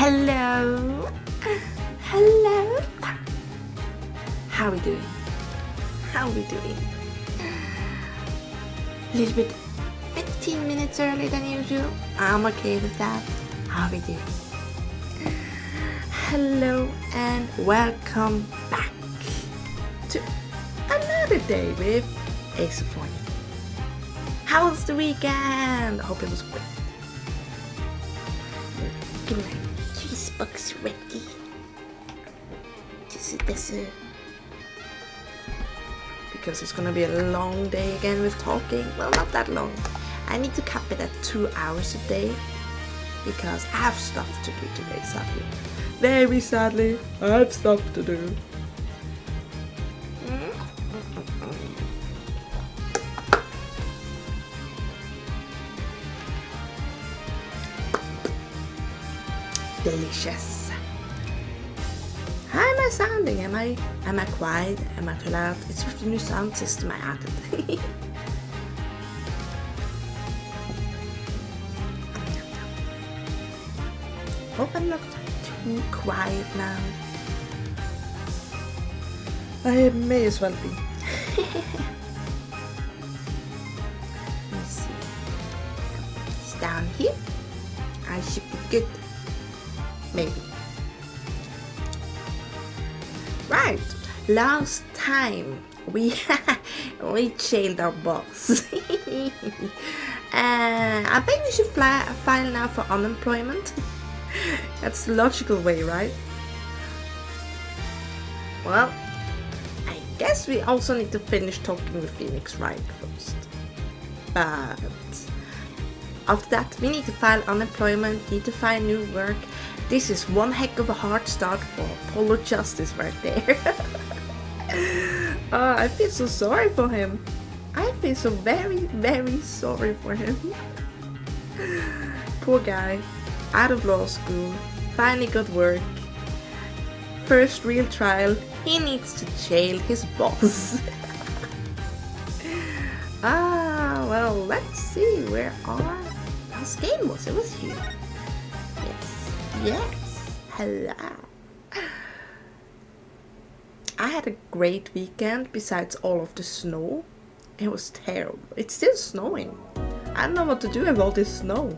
Hello. Hello. How are we doing? How are we doing? A little bit 15 minutes earlier than usual. I'm okay with that. How are we doing? Hello and welcome back to another day with Ace of Wine. How was the weekend? I hope it was great. Get my cheese box ready. Because it's gonna be a long day again with talking. Well, not that long. I need to cap it at 2 hours a day because I have stuff to do today, sadly. Very sadly, I have stuff to do. Delicious. How am I sounding? Am I quiet? Am I too loud? It's with the new sound system I added. Hope I'm not too quiet now. I may as well be. Let's see. It's down here. I should be good. Maybe. Right. Last time we jailed our boss. I think we should file now for unemployment. That's the logical way, right? Well, I guess we also need to finish talking with Phoenix Wright first. But after that, we need to file unemployment, need to find new work. This is one heck of a hard start for Apollo Justice right there. I feel so sorry for him. I feel so very, very sorry for him. Poor guy. Out of law school, finally got work, first real trial, he needs to jail his boss. Well, let's see where our last game was. It was here. Yes, hello. I had a great weekend besides all of the snow. It was terrible. It's still snowing. I don't know what to do with all this snow.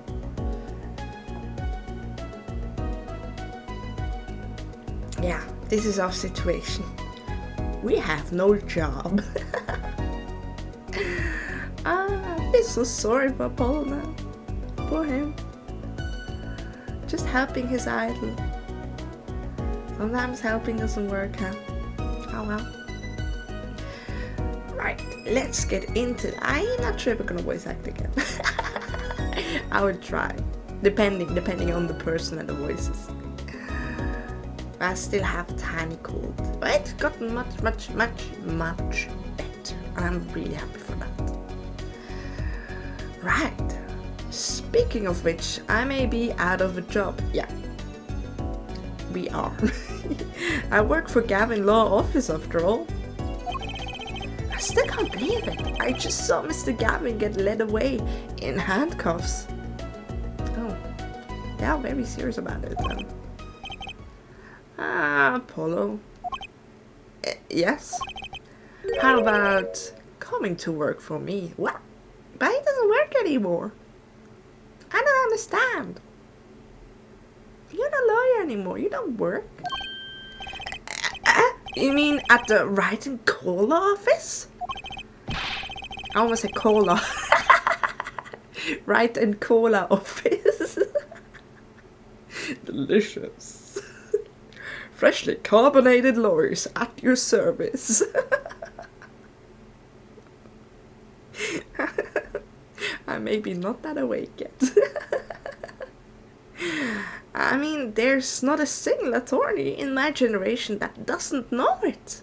Yeah, this is our situation. We have no job. I feel so sorry for Apollo now. Poor him. Just helping his idol. Sometimes helping doesn't work, huh? Oh well. Right, let's get into it. I'm not sure if we're gonna voice act again. I would try. Depending on the person and the voices. I still have a tiny cold, but it's gotten much better, and I'm really happy for that. Right, speaking of which, I may be out of a job. Yeah, we are. I work for Gavin Law Office after all. I still can't believe it. I just saw Mr. Gavin get led away in handcuffs. Oh, they are very serious about it then. Apollo. Yes? How about coming to work for me? What? But he doesn't work anymore. I don't understand. You're not a lawyer anymore. You don't work. You mean at the Wright and Cola office? I almost said cola. Wright and Cola office. Delicious. Freshly carbonated lawyers at your service. I'm maybe not that awake yet. I mean, there's not a single attorney in my generation that doesn't know it.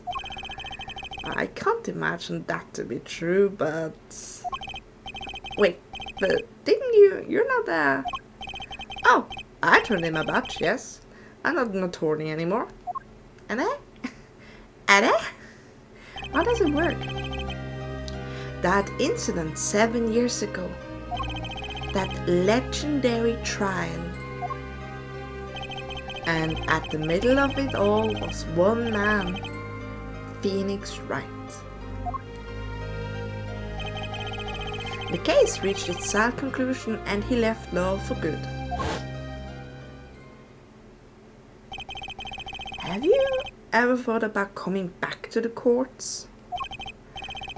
I can't imagine that to be true, but... Wait, but didn't you're not a... Oh, I turned in my badge, yes. I'm not an attorney anymore. And I? How does it work? That incident 7 years ago. That legendary trial. And at the middle of it all was one man, Phoenix Wright. The case reached its sad conclusion and he left law for good. Have you ever thought about coming back to the courts?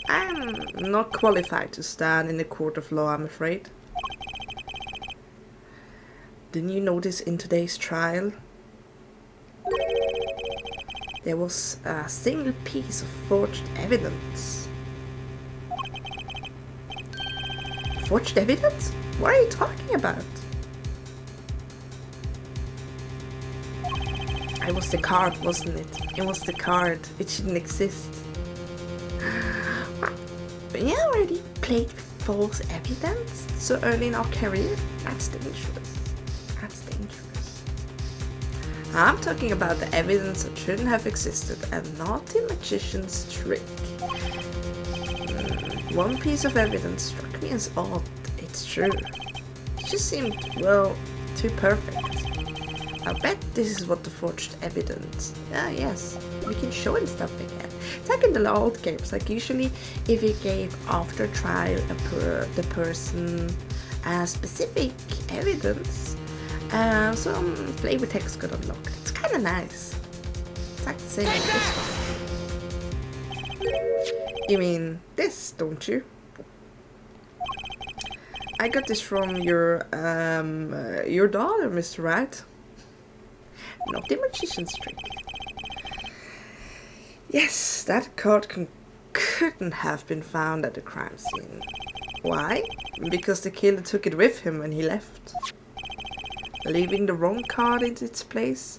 I'm not qualified to stand in the court of law, I'm afraid. Didn't you notice in today's trial? There was a single piece of forged evidence. Forged evidence? What are you talking about? It was the card, wasn't it? It was the card. It shouldn't exist. But you already played with false evidence so early in our career? That's dangerous. That's dangerous. I'm talking about the evidence that shouldn't have existed and not the magician's trick. One piece of evidence struck me as odd. It's true. It just seemed, well, too perfect. I'll bet this is what the forged evidence. Ah, yes. We can show him stuff again. It's like in the old games. Like usually, if you gave after trial the person specific evidence, some flavor text got unlocked. It's kind of nice. It's like the same as this one. You mean this, don't you? I got this from your daughter, Mr. Wright. Not the magician's trick. Yes, that card couldn't have been found at the crime scene. Why? Because the killer took it with him when he left, leaving the wrong card in its place,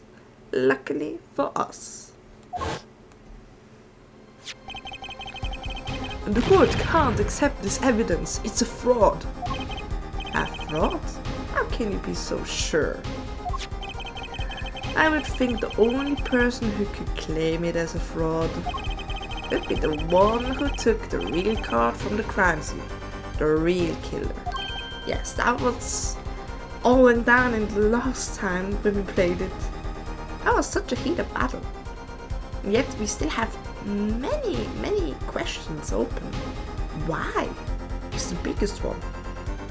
luckily for us. The court can't accept this evidence. It's a fraud. A fraud? How can you be so sure? I would think the only person who could claim it as a fraud would be the one who took the real card from the crime scene, the real killer. Yes, that was all went down in the last time when we played it. That was such a heated battle. And yet we still have many questions open. Why? It's the biggest one.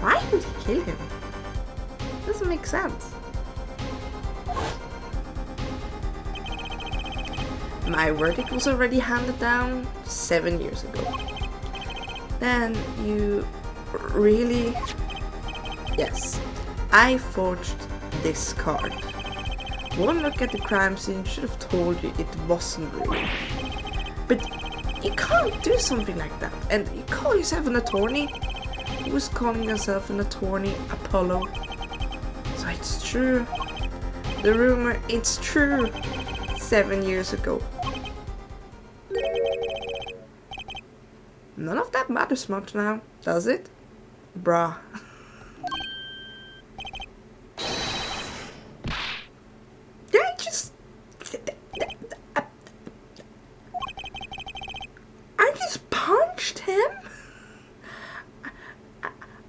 Why would he kill him? Doesn't make sense. My verdict was already handed down 7 years ago. Then you really... Yes, I forged this card. One look at the crime scene should have told you it wasn't real. But you can't do something like that. And you call yourself an attorney? Who's calling yourself an attorney? Apollo. So it's true. The rumor, it's true. 7 years ago. None of that matters much now, does it? Bruh. I just punched him?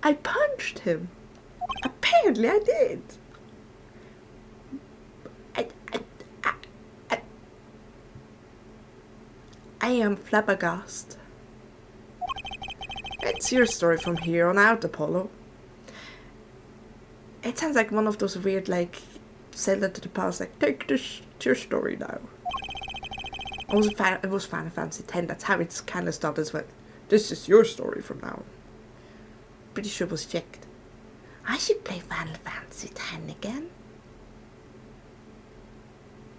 I punched him. Apparently I did. I am flabbergasted. It's your story from here on out, Apollo. It sounds like one of those weird, like, Zelda to the past, like, take this, it's your story now. It was Final Fantasy X, that's how it's kind of started as well. This is your story from now. Pretty sure it was checked. I should play Final Fantasy X again.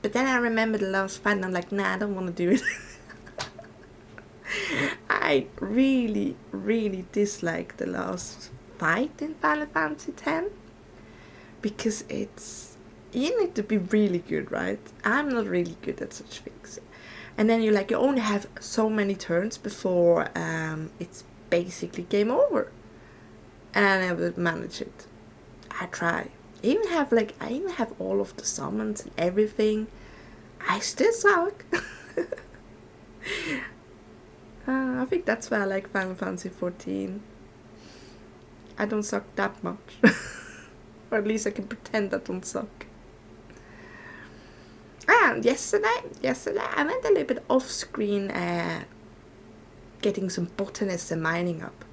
But then I remember the last fight and I'm like, nah, I don't want to do it. I really dislike the last fight in Final Fantasy X. Because you need to be really good, right? I'm not really good at such things. And then you only have so many turns before it's basically game over. And I never manage it. I try. I even have all of the summons and everything. I still suck. I think that's why I like Final Fantasy 14. I don't suck that much. Or at least I can pretend I don't suck. yesterday I went a little bit off screen getting some botanists and mining up.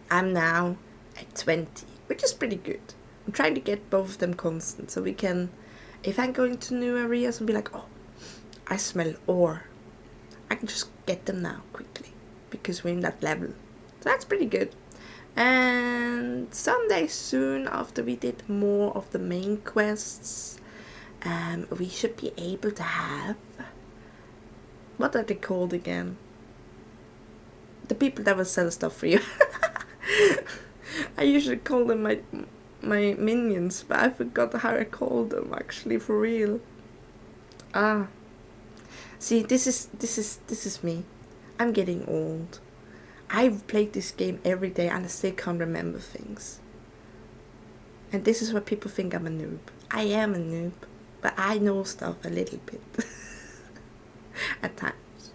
I'm now at 20, which is pretty good. I'm trying to get both of them constant so we can, if I'm going to new areas and be like, oh, I smell ore, I can just get them now quickly because we're in that level. So that's pretty good. And someday soon, after we did more of the main quests, we should be able to have, what are they called again? The people that will sell stuff for you. I usually call them my minions, but I forgot how I called them actually for real. See, this is me. I'm getting old. I've played this game every day and I still can't remember things. And this is why people think I'm a noob. I am a noob, but I know stuff a little bit. At times.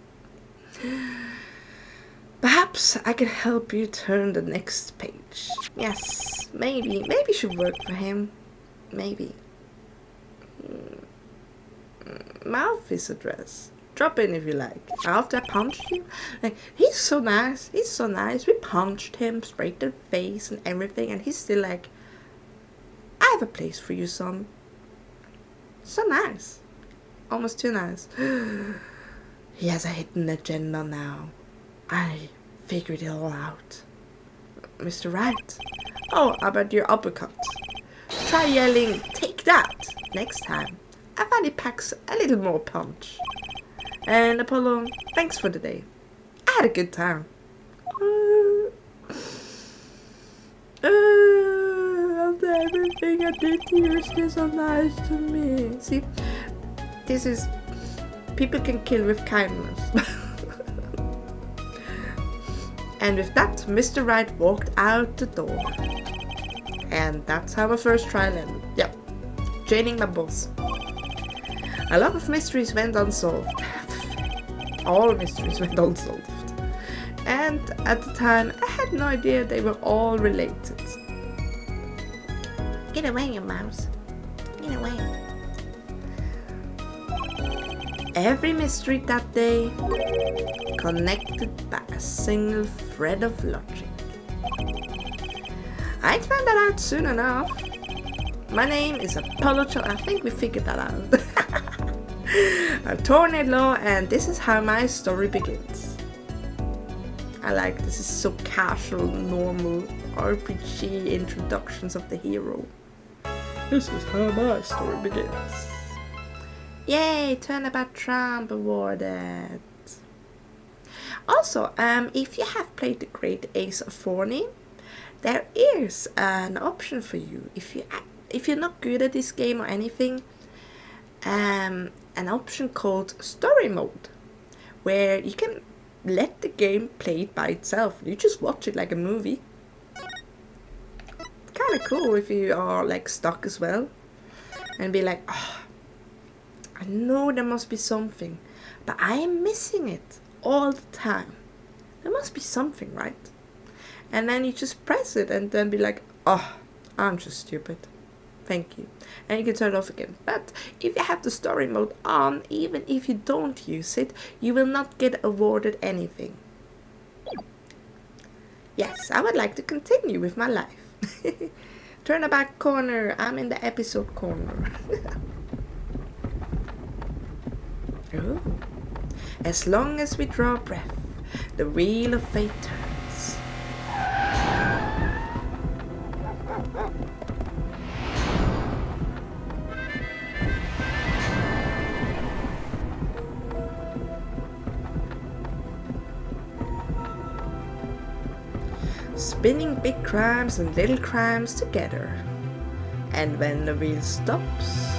Perhaps I can help you turn the next page. Yes, maybe should work for him. Maybe. My office address. Drop in if you like. After I punched you, like, he's so nice. We punched him straight to the face and everything, and he's still like, I have a place for you, son. So nice. Almost too nice. He has a hidden agenda now. I figured it all out. Mr. Wright. Oh, about your uppercut. Try yelling, take that, next time. I find it packs a little more punch. And Apollo, thanks for the day. I had a good time. After everything I did to you, you're still so nice to me. See, this is, people can kill with kindness. And with that, Mr. Wright walked out the door. And that's how my first trial ended. Yep, training my boss. A lot of mysteries went unsolved. All mysteries went unsolved. And at the time, I had no idea they were all related. Get away, you mouse. Get away. Every mystery that day connected by a single thread of logic. I'd find that out soon enough. My name is Apollo Justice. I think we figured that out. A tornado, and this is how my story begins. I like this is so casual, normal RPG introductions of the hero. This is how my story begins. Yay! Turnabout Trump awarded. Also, if you have played the Great Ace Attorney, there is an option for you. If you're not good at this game or anything, an option called Story Mode, where you can let the game play it by itself. You just watch it like a movie. Kind of cool if you are like stuck as well, and be like, oh, I know there must be something, but I am missing it all the time. There must be something, right? And then you just press it and then be like, oh, I'm just stupid. Thank you. And you can turn it off again. But if you have the story mode on, even if you don't use it, you will not get awarded anything. Yes, I would like to continue with my life. Turn the back corner. I'm in the episode corner. Oh. As long as we draw breath, the wheel of fate turns. Spinning big crimes and little crimes together. And when the wheel stops,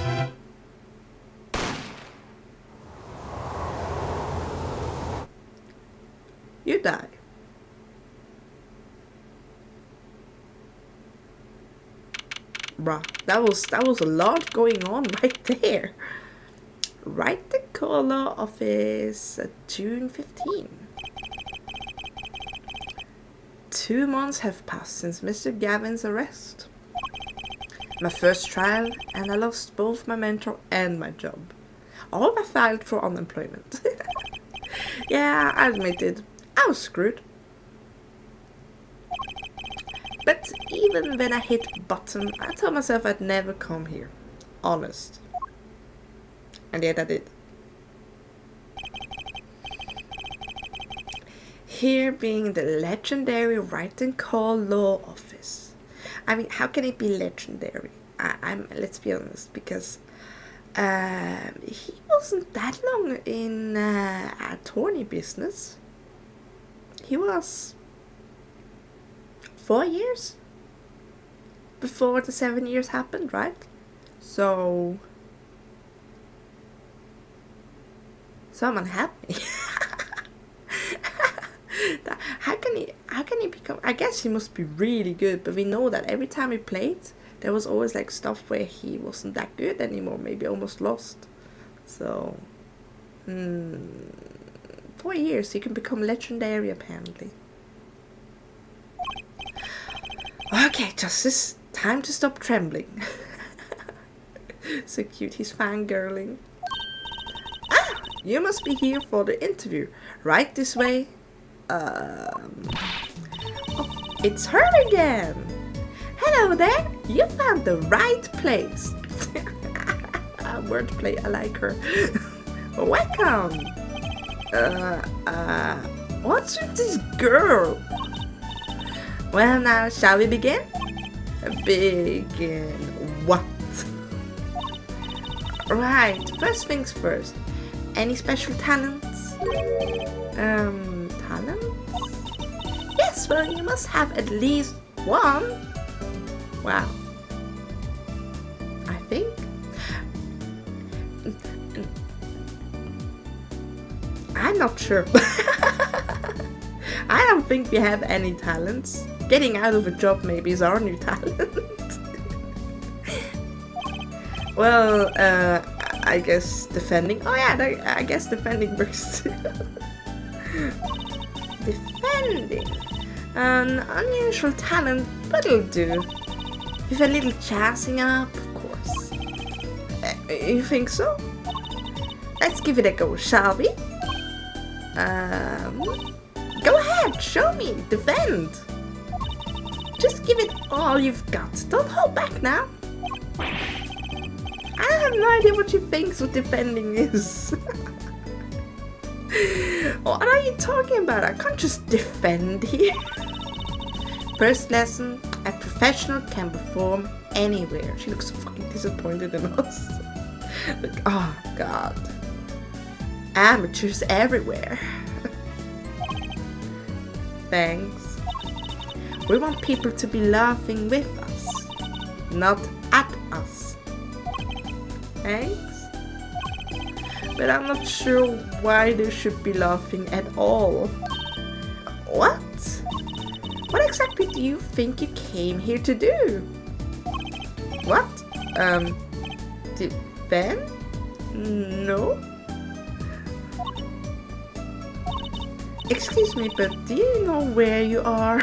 you die. Bruh, that was a lot going on right there. Write the Color Office June 15. 2 months have passed since Mr. Gavin's arrest. My first trial, and I lost both my mentor and my job. or I filed for unemployment. Yeah, I admit it. I was screwed. But even when I hit bottom, I told myself I'd never come here. Honest. And yet I did. Here being the legendary Right and Call Law Office. I mean, how can it be legendary? Let's be honest, because he wasn't that long in attorney business. He was 4 years before the 7 years happened, right? So someone help me. How can he become? I guess he must be really good, but we know that every time he played, there was always like stuff where he wasn't that good anymore, maybe almost lost. So 4 years, you can become legendary apparently. Okay, Justice, time to stop trembling. So cute, he's fangirling. Ah, you must be here for the interview. Right this way. Oh, it's her again. Hello there, you found the right place. Wordplay, I like her. Welcome. What's with this girl? Well now, shall we begin? Begin what? Right, first things first. Any special talents? Talents? Yes, well, you must have at least one. Wow. I think. I'm not sure. I don't think we have any talents. Getting out of a job maybe is our new talent. Well, I guess defending. Oh yeah, I guess defending works too. Defending. An unusual talent, but it'll do. With a little jazzing up, of course. You think so? Let's give it a go, shall we? Go ahead, show me, defend. Just give it all you've got. Don't hold back now. I have no idea what you think what defending is. What are you talking about? I can't just defend here. First lesson, a professional can perform anywhere. She looks so fucking disappointed in us. Like, oh god. Amateurs everywhere. Thanks. We want people to be laughing with us, not at us. Thanks. But I'm not sure why they should be laughing at all. What? What exactly do you think you came here to do? What? Defend? No? Excuse me, but do you know where you are?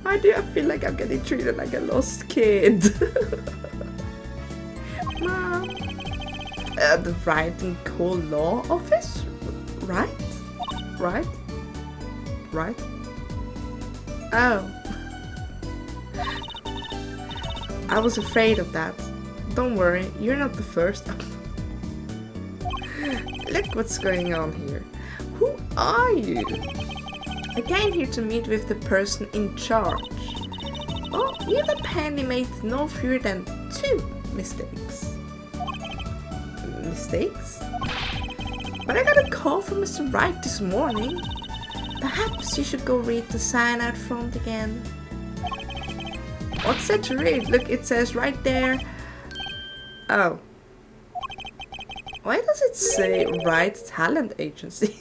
Why do I feel like I'm getting treated like a lost kid? Mom. The Right and Call Law Office? Right? Right? Right? Oh. I was afraid of that. Don't worry, you're not the first. Look what's going on here. Who are you? I came here to meet with the person in charge. Oh, you've apparently made no fewer than 2 mistakes. Mistakes? But I got a call from Mr. Wright this morning. Perhaps you should go read the sign out front again. What's that to read? Look, it says right there. Oh. Why does it say Wright Talent Agency?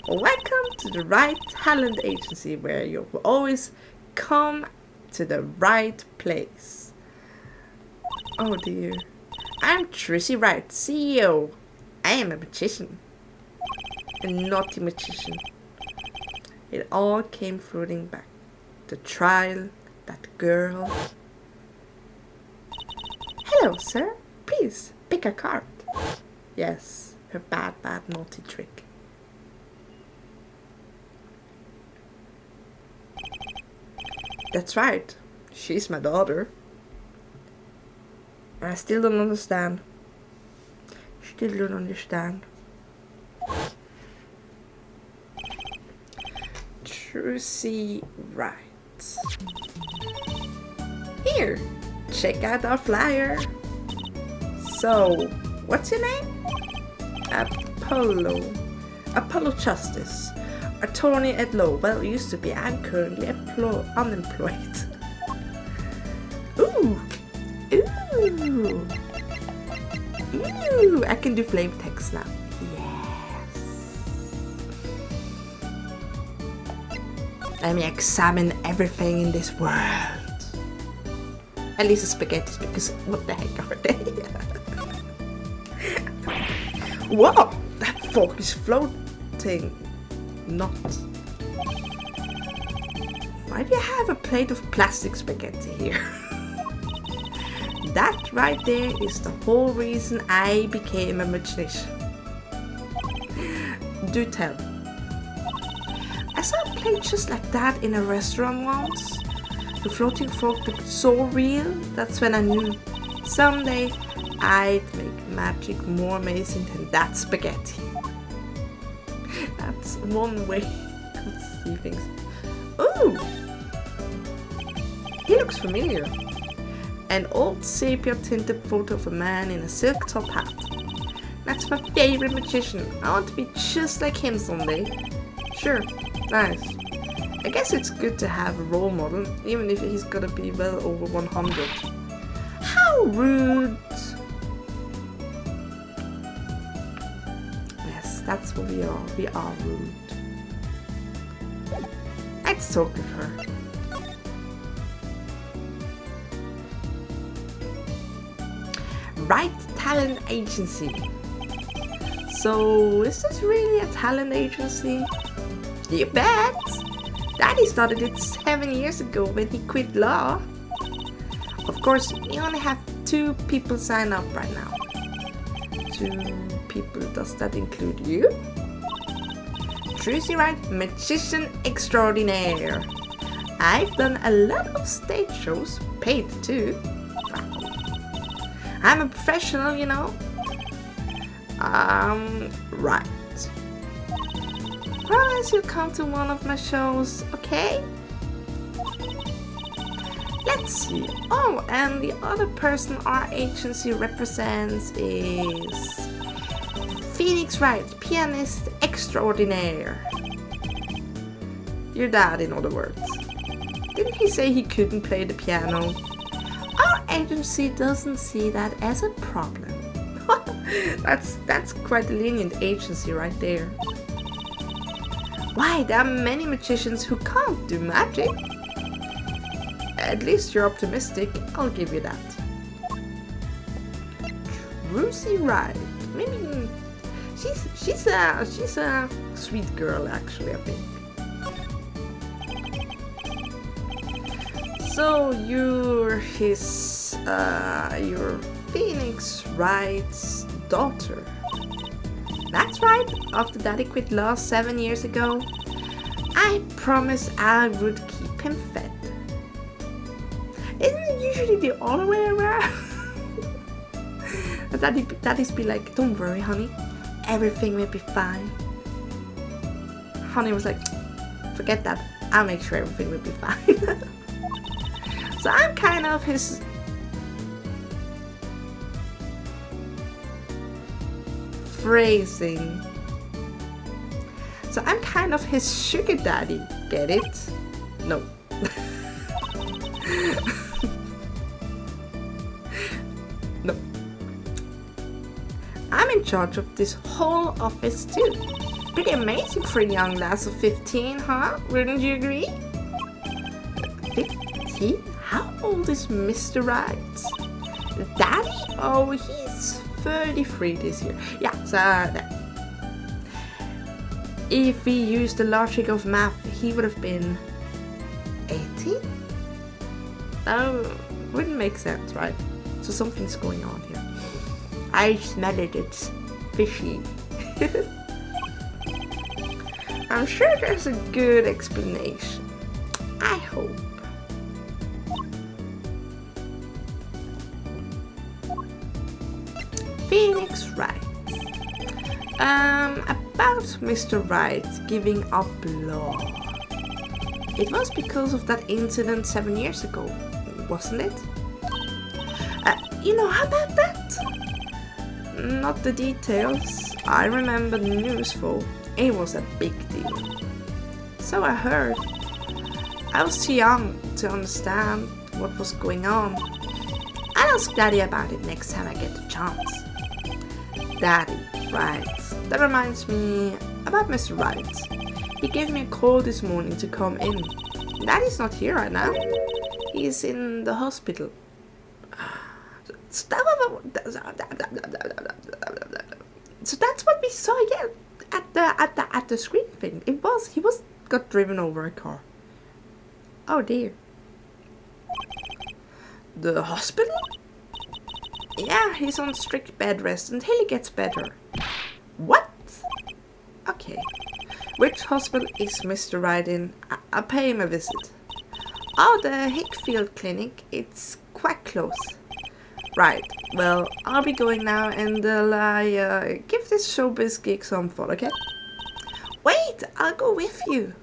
Welcome to the Right Talent Agency, where you will always come to the right place. Oh dear. I'm Tracy Wright, CEO. I am a magician. A naughty magician. It all came floating back. The trial, that girl. Hello, sir. Please, pick a card. Yes, her bad, naughty trick. That's right. She's my daughter. I still don't understand. Still don't understand. Trucy right. Here, check out our flyer. So, what's your name? Apollo Justice. Attorney at law. Well, used to be. I'm currently unemployed. Ooh! I can do flame text now. Yes. Let me examine everything in this world. At least the spaghettis, because what the heck are they? Whoa! That fork is floating. Not. Why do you have a plate of plastic spaghetti here? That right there is the whole reason I became a magician. Do tell. I saw a plate just like that in a restaurant once. The floating fork looked so real, that's when I knew someday I'd make magic more amazing than that spaghetti. That's one way to see things. Ooh! He looks familiar. An old sepia-tinted photo of a man in a silk top hat. That's my favorite magician. I want to be just like him someday. Sure, nice. I guess it's good to have a role model, even if he's gonna be well over 100. How rude! Yes, that's what we are. We are rude. Let's talk with her. Right Talent Agency. So, is this really a talent agency? You bet! Daddy started it 7 years ago when he quit law. Of course, we only have 2 people sign up right now. 2 people, does that include you? Trucy Wright, magician extraordinaire. I've done a lot of stage shows, paid too. I'm a professional, you know. Right. Promise you'll come to one of my shows, okay? Let's see. Oh, and the other person our agency represents is Phoenix Wright, pianist extraordinaire. Your dad, in other words. Didn't he say he couldn't play the piano? Our agency doesn't see that as a problem. That's quite a lenient agency right there. Why, there are many magicians who can't do magic. At least you're optimistic, I'll give you that. Trucy Wright. Maybe she's a sweet girl actually, I think. So you're Phoenix Wright's daughter. That's right, after Daddy quit law 7 years ago, I promised I would keep him fed. Isn't it usually the other way around? Daddy's be like, don't worry honey, everything will be fine. Honey was like, forget that, I'll make sure everything will be fine. So I'm kind of his phrasing. So I'm kind of his sugar daddy, get it? No. No. I'm in charge of this whole office too. Pretty amazing for a young lass of 15, huh? Wouldn't you agree? 15? How old is Mr. Wright? Daddy? Oh, he's 33 this year. Yeah, so if we use the logic of math, he would have been 18? That wouldn't make sense, right? So something's going on here. I smell it, it's fishy. I'm sure there's a good explanation. I hope. Phoenix Wright. About Mr. Wright giving up law. It was because of that incident 7 years ago, wasn't it? How about that? Not the details. I remember the news though. It was a big deal. So I heard. I was too young to understand what was going on. I'll ask Daddy about it next time I get the chance. Daddy, right. That reminds me about Mr. Wright. He gave me a call this morning to come in. Daddy's not here right now. He's in the hospital. So that's what we saw, yeah, at the screen thing. He got driven over a car. Oh dear. The hospital? Yeah, he's on strict bed rest until he gets better. What? Okay. Which hospital is Mr. Wright in? I'll pay him a visit. Oh, the Hickfield Clinic. It's quite close. Right. Well, I'll be going now and I'll give this showbiz gig some thought, okay? Wait, I'll go with you.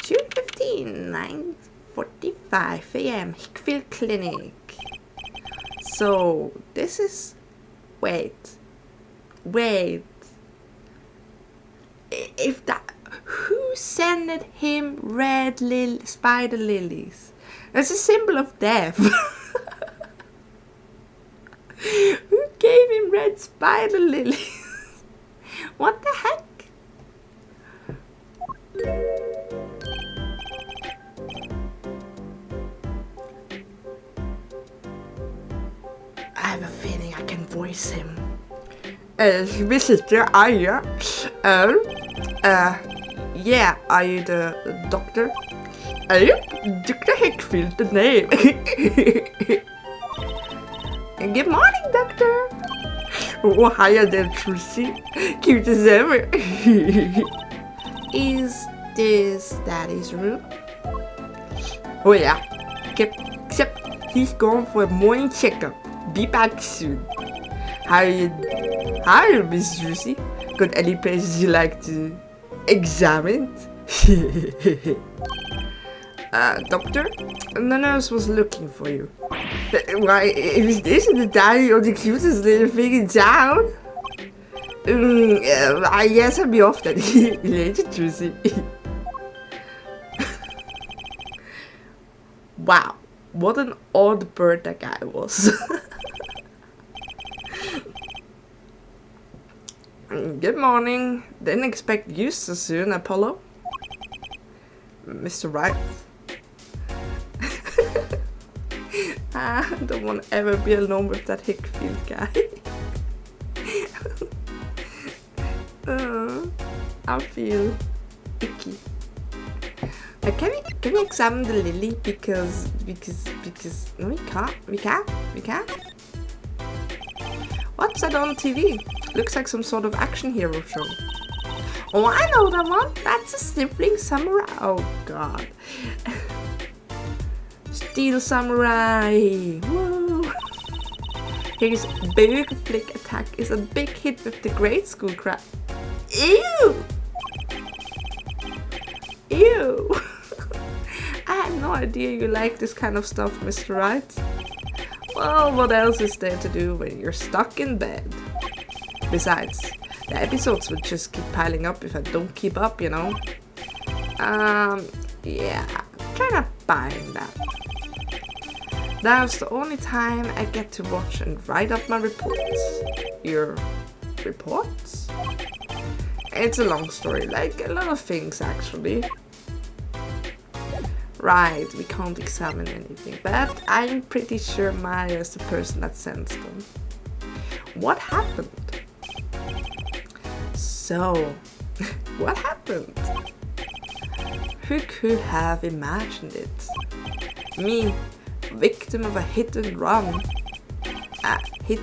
June 15, 9:45 a.m. Hickfield Clinic. So, this is... Wait. If that... Who sent him red spider lilies? That's a symbol of death. Who gave him red spider lilies? What the heck? I have a feeling I can voice him. Visitor, are you? Yeah, are you the doctor? Dr. Hickfield, the name. Good morning, doctor. Oh, hiya there, Trucy. Cute as ever. Is this Daddy's room? Oh yeah. Except he's going for a morning checkup. Be back soon. Hi, Miss Trucy. Got any places you like to examine? Doctor? The nurse was looking for you. Why, is this the Daddy of the cutest little thing in town? I guess I'll be off then. Later, Trucy. Wow, what an odd bird that guy was. Good morning. Didn't expect you so soon, Apollo. Mr. Wright. I don't want to ever be alone with that Hickfield guy. I feel icky. Can we examine the lily because no, we can't. What's that on TV? Looks like some sort of action hero show. Oh, I know that one. That's a sniffling samurai. Oh god. Steel samurai. Woo. His big flick attack is a big hit with the grade school crowd. Ew! Ew! I had no idea you like this kind of stuff, Mr. Wright. Well, what else is there to do when you're stuck in bed? Besides, the episodes would just keep piling up if I don't keep up, you know? Yeah, try not buying that. That's the only time I get to watch and write up my reports. Your reports? It's a long story, like a lot of things actually. Right, we can't examine anything, but I'm pretty sure Maya is the person that sends them. What happened? So, what happened? Who could have imagined it? Me, victim of a hit and run. You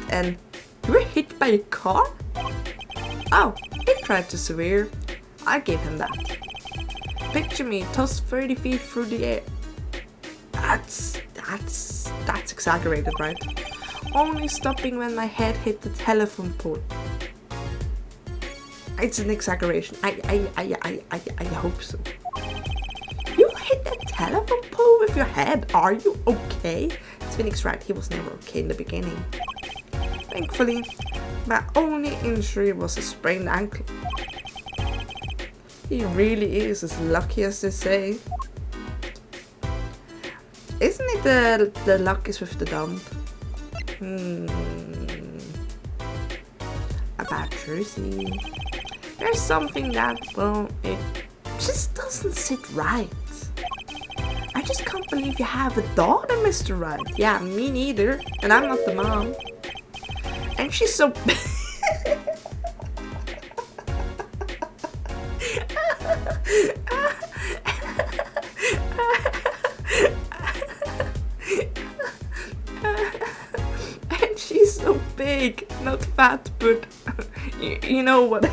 were hit by a car? Oh, he tried to swear. I gave him that. Picture me tossed 30 feet through the air. That's exaggerated, right? Only stopping when my head hit the telephone pole. It's an exaggeration. I hope so. You hit the telephone pole with your head. Are you okay? Phoenix right, he was never okay in the beginning. Thankfully, my only injury was a sprained ankle. He really is as lucky as they say. Isn't it the luck is with the dumb? About Jersey. There's something that, well, it just doesn't sit right. I just can't believe you have a daughter, Mr. Right. Yeah, me neither. And I'm not the mom. And she's so... and she's so big. Not fat, but you know what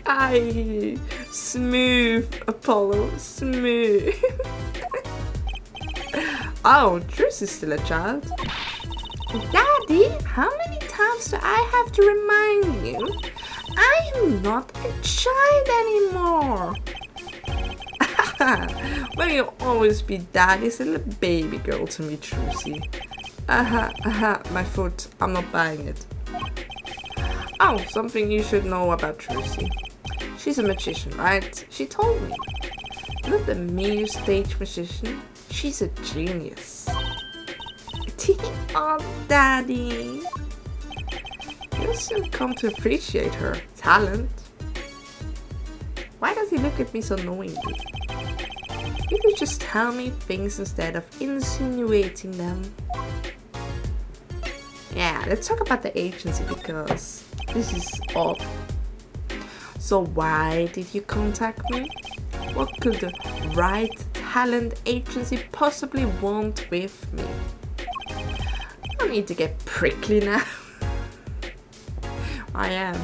I mean. Smooth, Apollo, smooth. Oh, Trish is still a child. Daddy, how many times do I have to remind you? I am not a child anymore. Well, you'll always be Daddy's little baby girl to me, Trucy. My foot. I'm not buying it. Oh, something you should know about Trucy. She's a magician, right? She told me. Not a mere stage magician. She's a genius. Oh, Daddy. You'll soon come to appreciate her talent. Why does he look at me so knowingly? You could just tell me things instead of insinuating them. Yeah, let's talk about the agency because this is odd. So why did you contact me? What could the right talent agency possibly want with me? I don't need to get prickly now. I am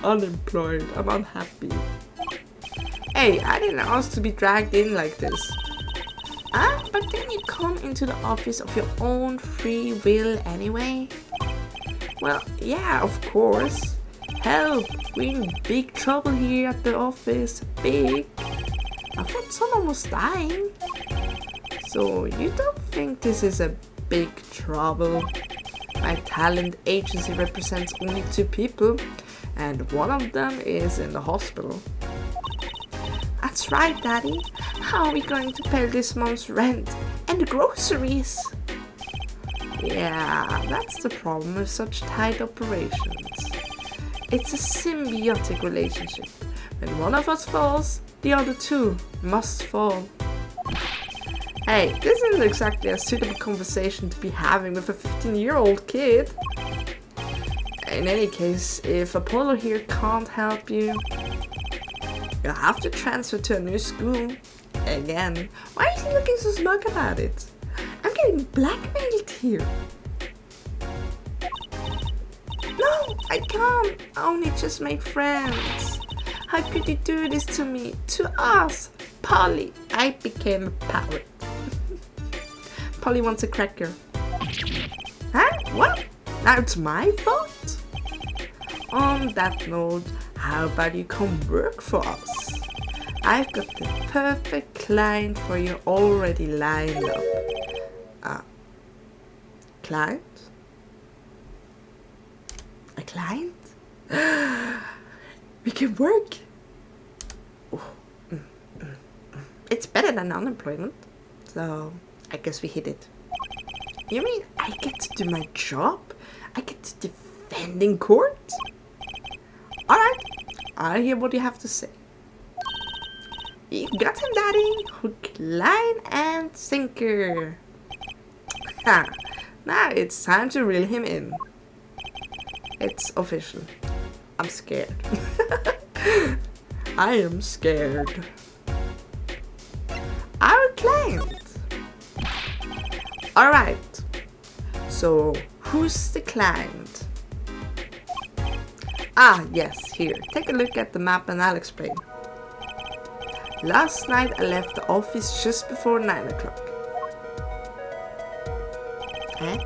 unemployed. I'm unhappy. Hey, I didn't ask to be dragged in like this. But then you come into the office of your own free will anyway? Well, yeah, of course. Help! We're in big trouble here at the office. Big. I thought someone was dying. So you don't think this is a big trouble? My talent agency represents only 2 people, and one of them is in the hospital. That's right, Daddy. How are we going to pay this month's rent and the groceries? Yeah, that's the problem with such tight operations. It's a symbiotic relationship. When one of us falls, the other 2 must fall. Hey, this isn't exactly a suitable conversation to be having with a 15-year-old kid. In any case, if Apollo here can't help you, you'll have to transfer to a new school. Again, why is he looking so smug about it? I'm getting blackmailed here. No, I can't. I only just made friends. How could you do this to me? To us? Polly, I became a parrot. Polly wants a cracker. Huh? What? Now it's my fault? On that note, how about you come work for us? I've got the perfect client for you already lined up. Client? A client? We can work. Oh, It's better than unemployment. So, I guess we hit it. You mean I get to do my job? I get to defend in court? Alright, I hear what you have to say. You got him, Daddy. Hook, line, and sinker. Ha! Now it's time to reel him in. It's official. I'm scared. I am scared. Our client. Alright. So, who's the client? Ah, yes, here. Take a look at the map and I'll explain. Last night I left the office just before 9 o'clock. Huh?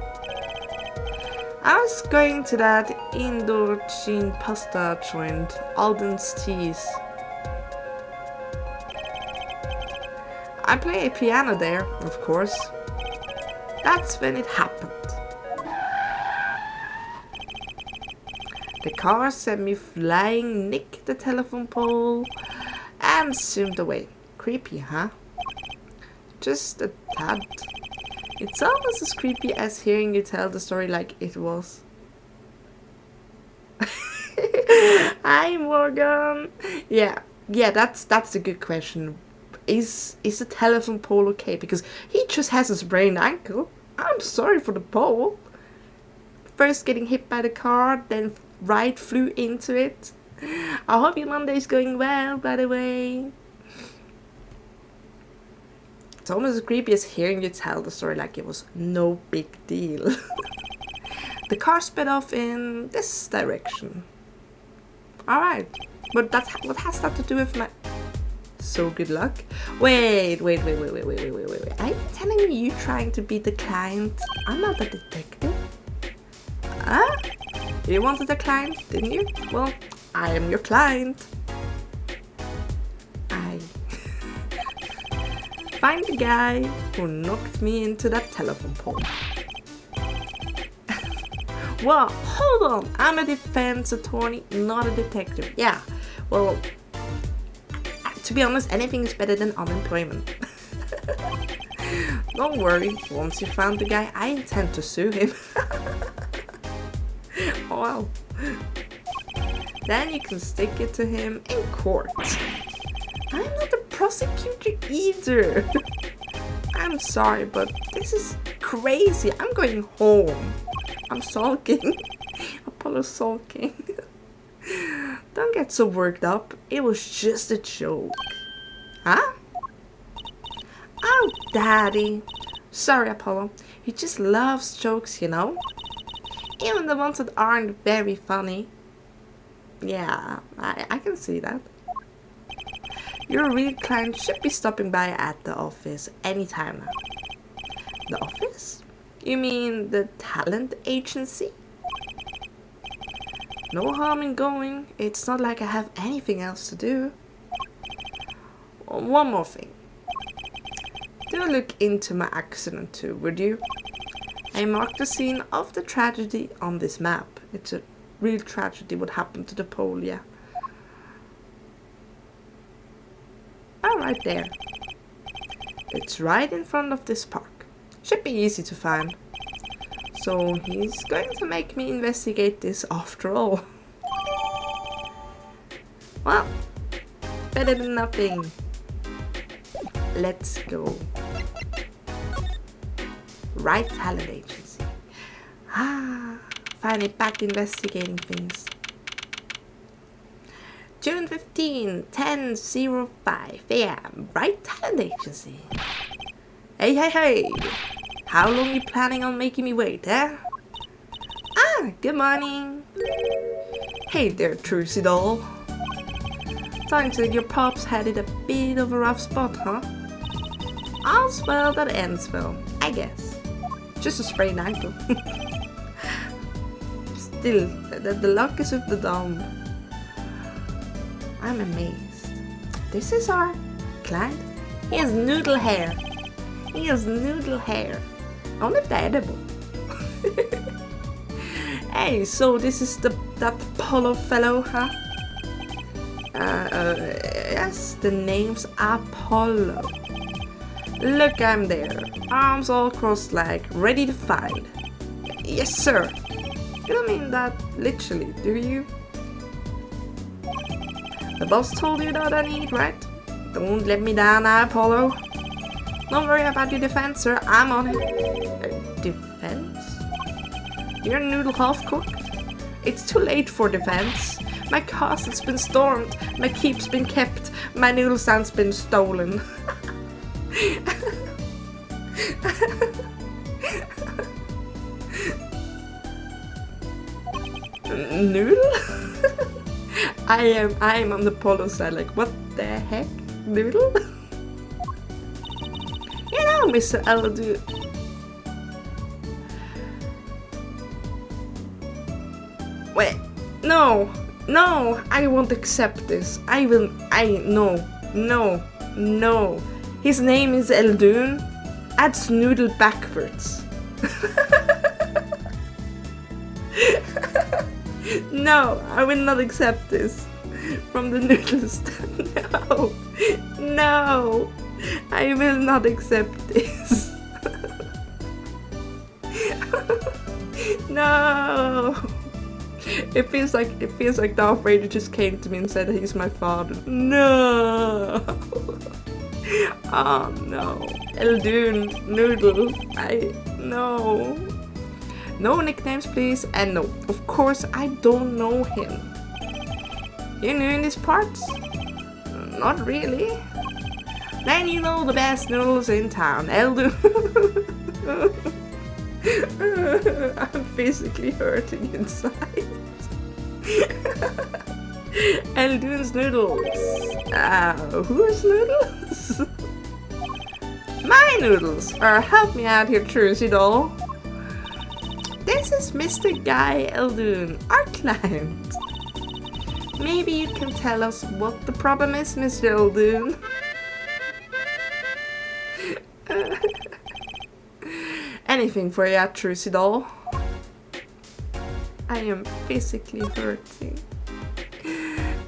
I was going to that indoor chain pasta joint, Alden's Teas. I play a piano there, of course. That's when it happened. The car sent me flying, nicked the telephone pole, and zoomed away. Creepy, huh? Just a tad. It's almost as creepy as hearing you tell the story like it was. Hi, Morgan. Yeah, that's a good question. Is the telephone pole okay? Because he just has a sprained ankle. I'm sorry for the pole. First getting hit by the car, then right flew into it. I hope your Monday is going well, by the way. It's almost as creepy as hearing you tell the story like it was no big deal. The car sped off in this direction. Alright, but what has that to do with my... So good luck. Wait. Are you telling me you trying to be the client? I'm not a detective. Huh? You wanted a client, didn't you? Well, I am your client. I find the guy who knocked me into that telephone pole. Well, hold on. I'm a defense attorney, not a detective. Yeah, well, to be honest, anything is better than unemployment. Don't worry, once you found the guy, I intend to sue him. Oh well. Then you can stick it to him in court. I'm not a prosecutor either. I'm sorry, but this is crazy. I'm going home. I'm sulking. Apollo's sulking. Don't get so worked up. It was just a joke. Huh? Oh, Daddy. Sorry, Apollo. He just loves jokes, you know? Even the ones that aren't very funny. Yeah, I can see that. Your real client should be stopping by at the office anytime now. The office? You mean the talent agency? No harm in going. It's not like I have anything else to do. One more thing. Do look into my accident too, would you? I marked the scene of the tragedy on this map. It's a real tragedy what happened to the pole, yeah. Oh, right there. It's right in front of this park. Should be easy to find. So he's going to make me investigate this after all. Well, better than nothing. Let's go. Right talent agency. Finally back investigating things. June 15, 10:05 AM. Right talent agency. Hey. How long are you planning on making me wait, eh? Good morning. Hey there, Trucy doll. Sounds like your pops had it a bit of a rough spot, huh? All's well that ends well, I guess. Just a sprained ankle. Still, the luck is with the dumb. I'm amazed. This is our client. He has noodle hair. Only if they're edible. Hey, so this is that Apollo fellow, huh? Yes, the name's Apollo. Look, I'm there. Arms all crossed like, ready to fight. Yes, sir. You don't mean that literally, do you? The boss told you what I need, right? Don't let me down now, Apollo. Don't worry about your defense, sir. I'm on it. Defense? Your noodle half cooked? It's too late for defense. My castle's been stormed. My keep's been kept. My noodle stand's been stolen. Noodle? I am on the Apollo side, like, what the heck? Noodle? You know, Mr. Eldu. Wait, no, I won't accept this. No. His name is Eldun. That's noodle backwards. No, I will not accept this from the noodle stand. No, I will not accept this. No. It feels like Darth Vader just came to me and said he's my father. No. Oh no. Eldun Noodle. No. No nicknames, please. And no, of course I don't know him. You new in these parts? Not really. Then you know the best noodles in town, Eldun. I'm physically hurting inside. Eldun's noodles. Whose noodles? My noodles. Help me out here, Trucy doll. This is Mr. Guy Eldun, our client. Maybe you can tell us what the problem is, Mr. Eldun. Anything for you, Trucy doll. I am physically hurting.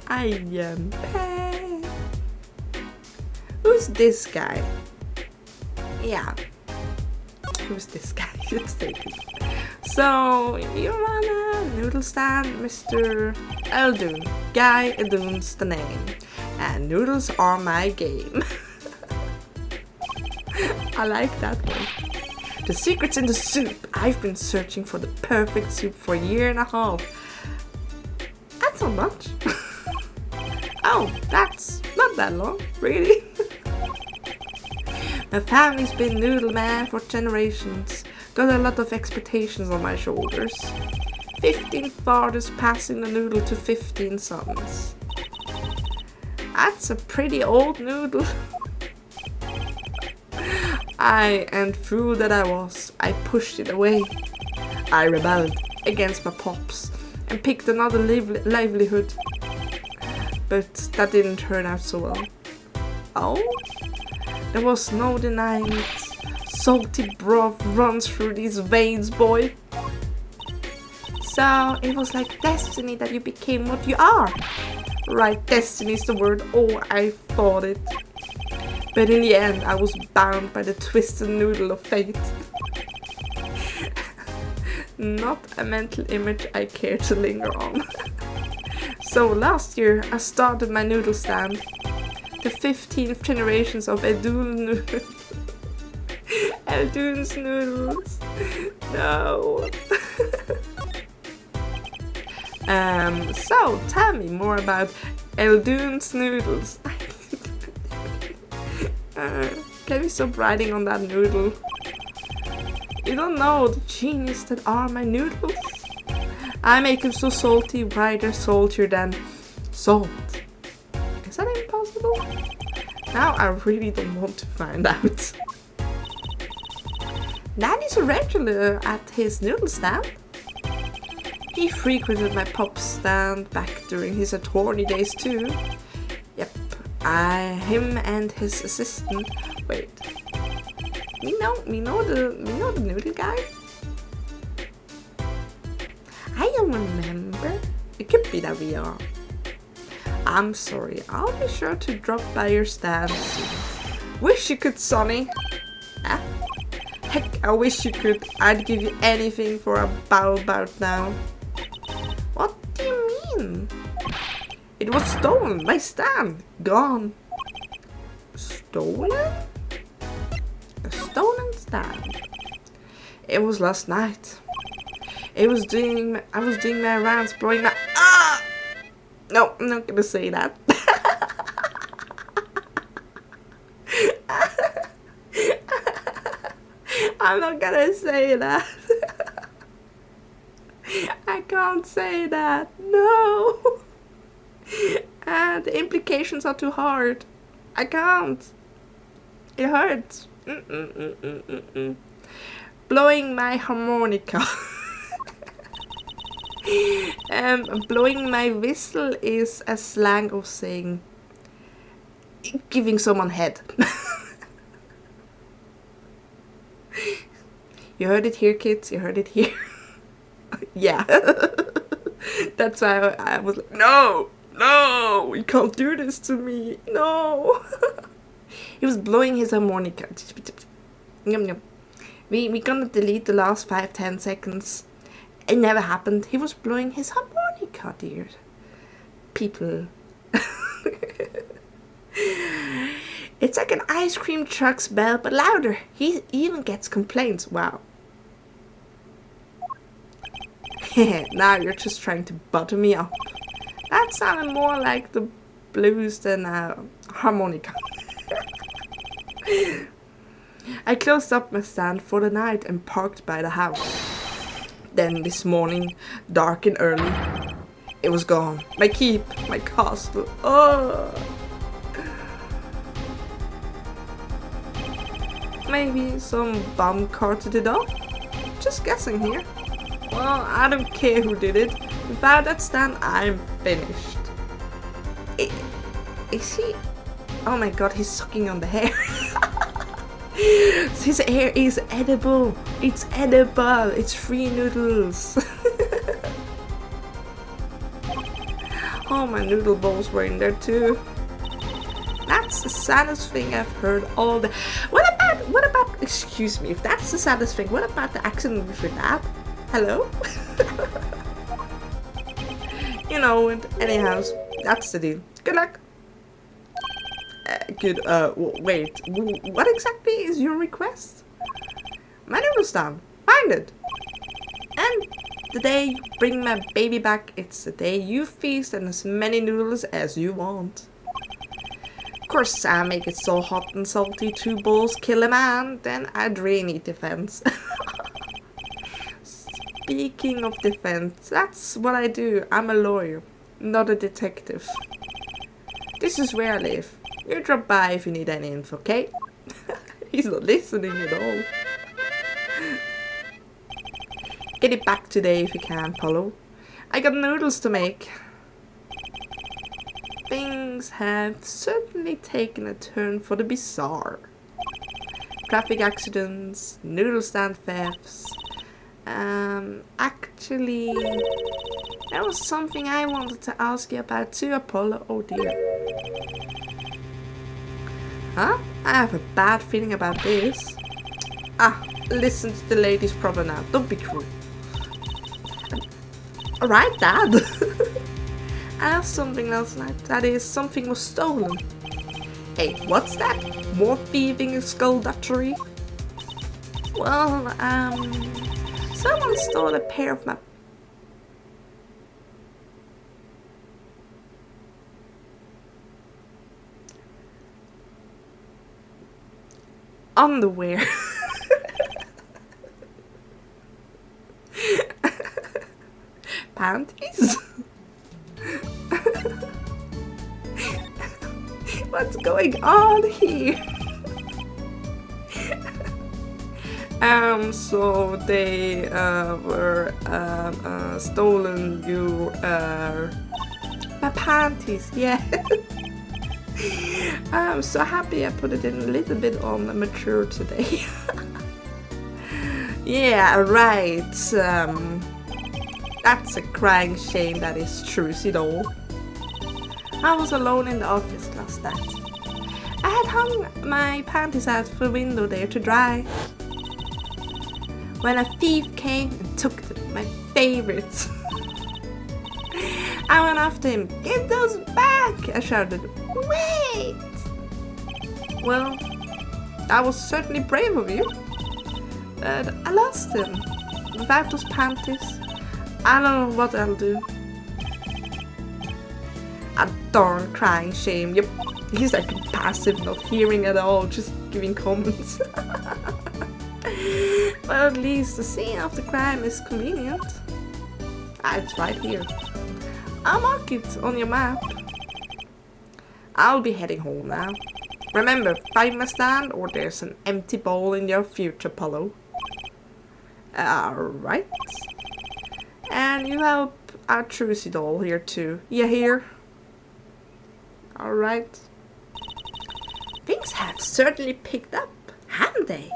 I am pain. Who's this guy? Yeah. Who's this guy? Let's take it. So, you run a noodle stand, Mr. Eldun. Guy Eldun's the name. And noodles are my game. I like that one. The secret's in the soup. I've been searching for the perfect soup for a year and a half. That's not much. Oh, that's not that long, really. My family's been noodle man for generations. Got a lot of expectations on my shoulders. 15 fathers passing the noodle to 15 sons. That's a pretty old noodle. And fool that I was, I pushed it away. I rebelled against my pops and picked another livelihood. But that didn't turn out so well. Oh? There was no denying it. Salty broth runs through these veins, boy. So it was like destiny that you became what you are. Right, destiny's the word. Oh, I thought it. But in the end, I was bound by the twisted noodle of fate. Not a mental image I care to linger on. So last year, I started my noodle stand. The 15th generations of Eldun's noodles. No. So tell me more about Eldun's noodles. Can we stop riding on that noodle? You don't know the genius that are my noodles. I make them so salty, why they're saltier than salt. Is that impossible? Now I really don't want to find out. Daddy's a regular at his noodle stand. He frequented my pop stand back during his attorney days too. Yep, him and his assistant. Wait, we know the noodle guy. I don't remember. It could be that we are. I'm sorry. I'll be sure to drop by your stand soon. Wish you could, Sonny. Ah. Heck, I wish you could. I'd give you anything for a bout now. What do you mean? It was stolen. My stand. Gone. Stolen? A stolen stand. It was last night. I was doing my rounds, blowing my No, I'm not gonna say that. I'm not gonna say that. I can't say that. No. The implications are too hard. I can't. It hurts. Blowing my harmonica. Blowing my whistle is a slang of saying giving someone head. You heard it here, kids. You heard it here. Yeah. That's why I was like, no, you can't do this to me. No. He was blowing his harmonica. We gonna delete the last 5-10 seconds. It never happened. He was blowing his harmonica, dear people. It's like an ice cream truck's bell, but louder. He even gets complaints. Wow. Now you're just trying to butter me up. That sounded more like the blues than harmonica. I closed up my stand for the night and parked by the house. Then this morning, dark and early, it was gone. My keep, my castle. Oh. Maybe some bum carted it off? Just guessing here. Well, I don't care who did it. Without that stand, I'm finished. Is he? Oh my god, he's sucking on the hair. His hair is edible. It's edible. It's free noodles. Oh, my noodle balls were in there too. That's the saddest thing I've heard all the... What about, excuse me, if that's the saddest thing, what about the accident with your dad? Hello? You know it. Anyhow, that's the deal. Good luck. Wait, what exactly is your request? My noodle stand. Find it. And the day you bring my baby back, it's the day you feast on as many noodles as you want. Of course, I make it so hot and salty 2 bowls kill a man, then I'd really need defense. Speaking of defense, that's what I do. I'm a lawyer, not a detective. This is where I live. You drop by if you need any info, okay? He's not listening at all. Get it back today if you can, Apollo. I got noodles to make. Things have certainly taken a turn for the bizarre. Traffic accidents, noodle stand thefts. Actually, there was something I wanted to ask you about too, Apollo. Oh dear. Huh? I have a bad feeling about this. Listen to the ladies proper now. Don't be cruel. Alright, Dad. I have something last night. That is, something was stolen. Hey, what's that? More thieving and skullduggery? Well, someone stole a pair of my... underwear. Panties? What's going on here? So they were stolen my panties, yeah. I'm so happy I put it in a little bit on the mature today. Yeah, right. That's a crying shame that is true, see though. I was alone in the office last night. I had hung my panties out the window there to dry. When a thief came and took my favorites. I went after him. Get those back! I shouted. Wait! Well, that was certainly brave of you. But I lost him. Without those panties, I don't know what I'll do. darn crying shame. Yep, he's like passive, not hearing at all, just giving comments. Well, at least the scene of the crime is convenient. Ah, it's right here. I'll mark it on your map. I'll be heading home now. Remember, find my stand or there's an empty bowl in your future, Apollo. Alright. And you help our Trucy doll here too. You hear? Alright. Things have certainly picked up, haven't they?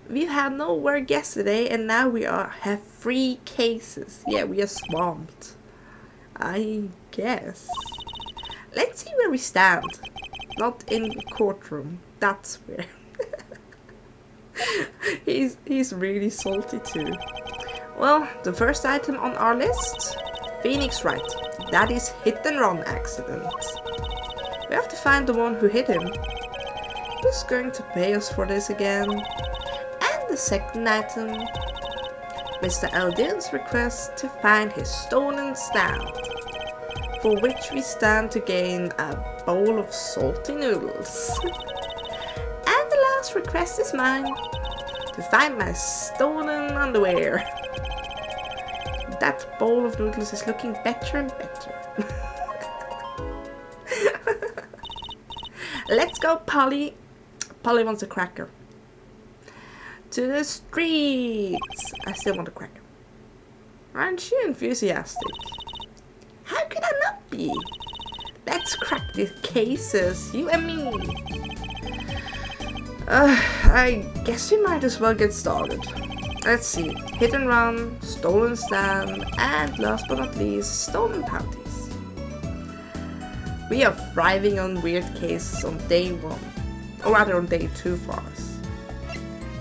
We had no work yesterday and now we have 3 cases. Yeah, we are swamped. I guess. Let's see where we stand. Not in the courtroom. That's where. He's really salty too. Well, the first item on our list, Phoenix Wright. That is hit and run accident. We have to find the one who hit him. Who's going to pay us for this again? And the second item, Mr. Eldian's request to find his stolen stand, for which we stand to gain a bowl of salty noodles. And the last request is mine, to find my stolen underwear. That bowl of noodles is looking better and better. Let's go, Polly. Polly wants a cracker. To the streets. I still want a cracker. Aren't you enthusiastic? How could I not be? Let's crack these cases, you and me. I guess we might as well get started. Let's see. Hit and run, stolen stand, and last but not least, stolen panties. We are thriving on weird cases on day 1. Or rather on day 2 for us.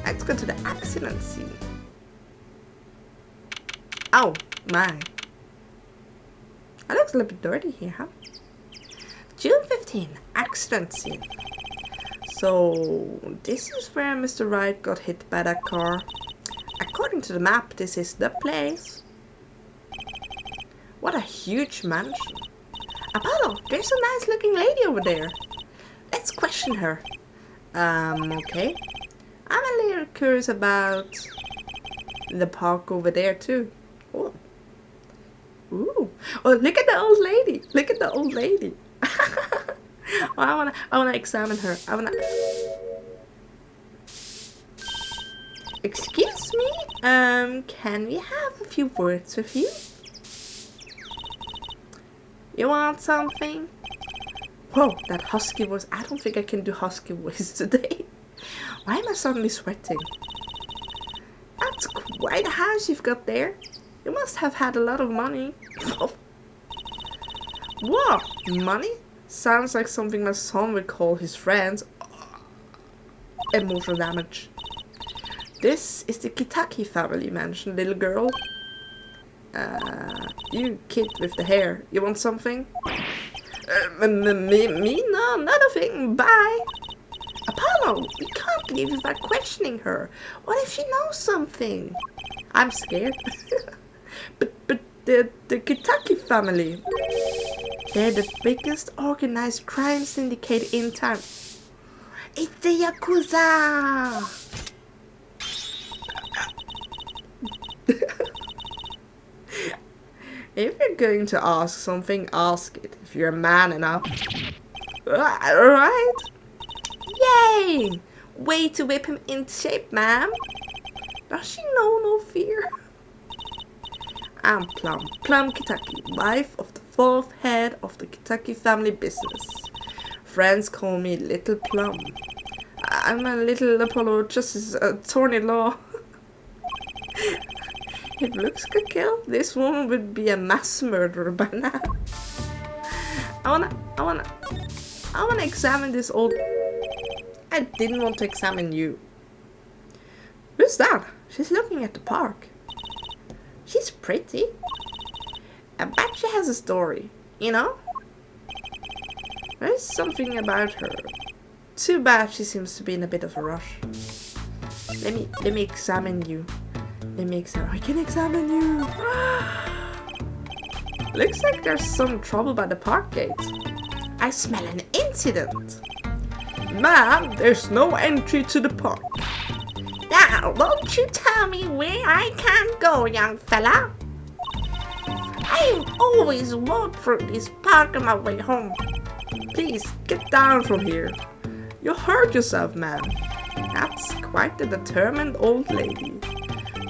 Let's go to the accident scene. Oh my. That looks a little bit dirty here, huh? June 15, accident scene. So this is where Mr. Wright got hit by that car. According to the map, this is the place. What a huge mansion. Apollo, there's a nice looking lady over there. Let's question her. Okay. I'm a little curious about the park over there too. Oh. Ooh. Oh, look at the old lady. Look at the old lady. I wanna examine her. Excuse me? Can we have a few words with you? You want something? Whoa, that husky voice. I don't think I can do husky voice today. Why am I suddenly sweating? That's quite a house you've got there. You must have had a lot of money. What? Money? Sounds like something my son would call his friends. Emotional damage. This is the Kitaki family mansion, little girl. You kid with the hair. You want something? Me? No, nothing. Bye. Apollo, we can't leave without questioning her. What if she knows something? I'm scared. but the Kitaki family, they're the biggest organized crime syndicate in town. It's the Yakuza! If you're going to ask something, ask it. If you're a man enough. Alright? Yay! Way to whip him into shape, ma'am. Does she know no fear? I'm Plum Kitaki, wife of the 4th head of the Kitaki family business. Friends call me Little Plum. I'm a little Apollo Justice Triology. If looks could kill, this woman would be a mass murderer by now. I wanna examine this old... I didn't want to examine you. Who's that? She's looking at the park. She's pretty. I bet she has a story, you know? There's something about her. Too bad she seems to be in a bit of a rush. Let me examine you. I can examine you. Looks like there's some trouble by the park gate. I smell an incident. Ma'am, there's no entry to the park. Now, won't you tell me where I can go, young fella? I always walk through this park on my way home. Please, get down from here. You hurt yourself, ma'am. That's quite a determined old lady.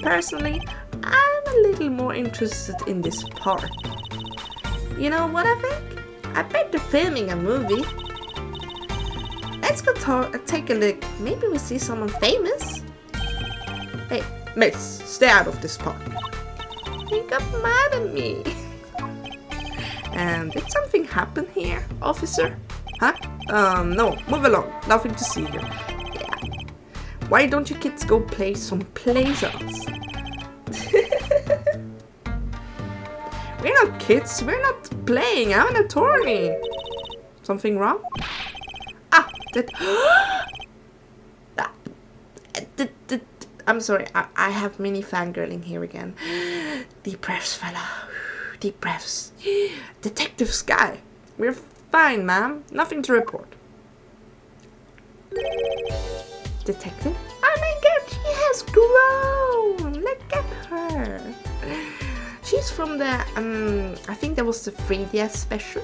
Personally, I'm a little more interested in this park. You know what I think? I bet they're filming a movie. Let's go take a look. Maybe we see someone famous. Hey, miss, stay out of this park. He got mad at me. And did something happen here, officer? Huh? No, move along. Nothing to see here. Yeah. Why don't you kids go play someplace else? We're not kids. We're not playing. I'm an attorney. Something wrong? Ah, I'm sorry. I have mini fangirling here again. Deep breaths, fella. Deep breaths. Detective Sky. We're fine, ma'am. Nothing to report. Detective? Oh my god, she has grown! Look at her. She's from the, I think that was the 3DS special.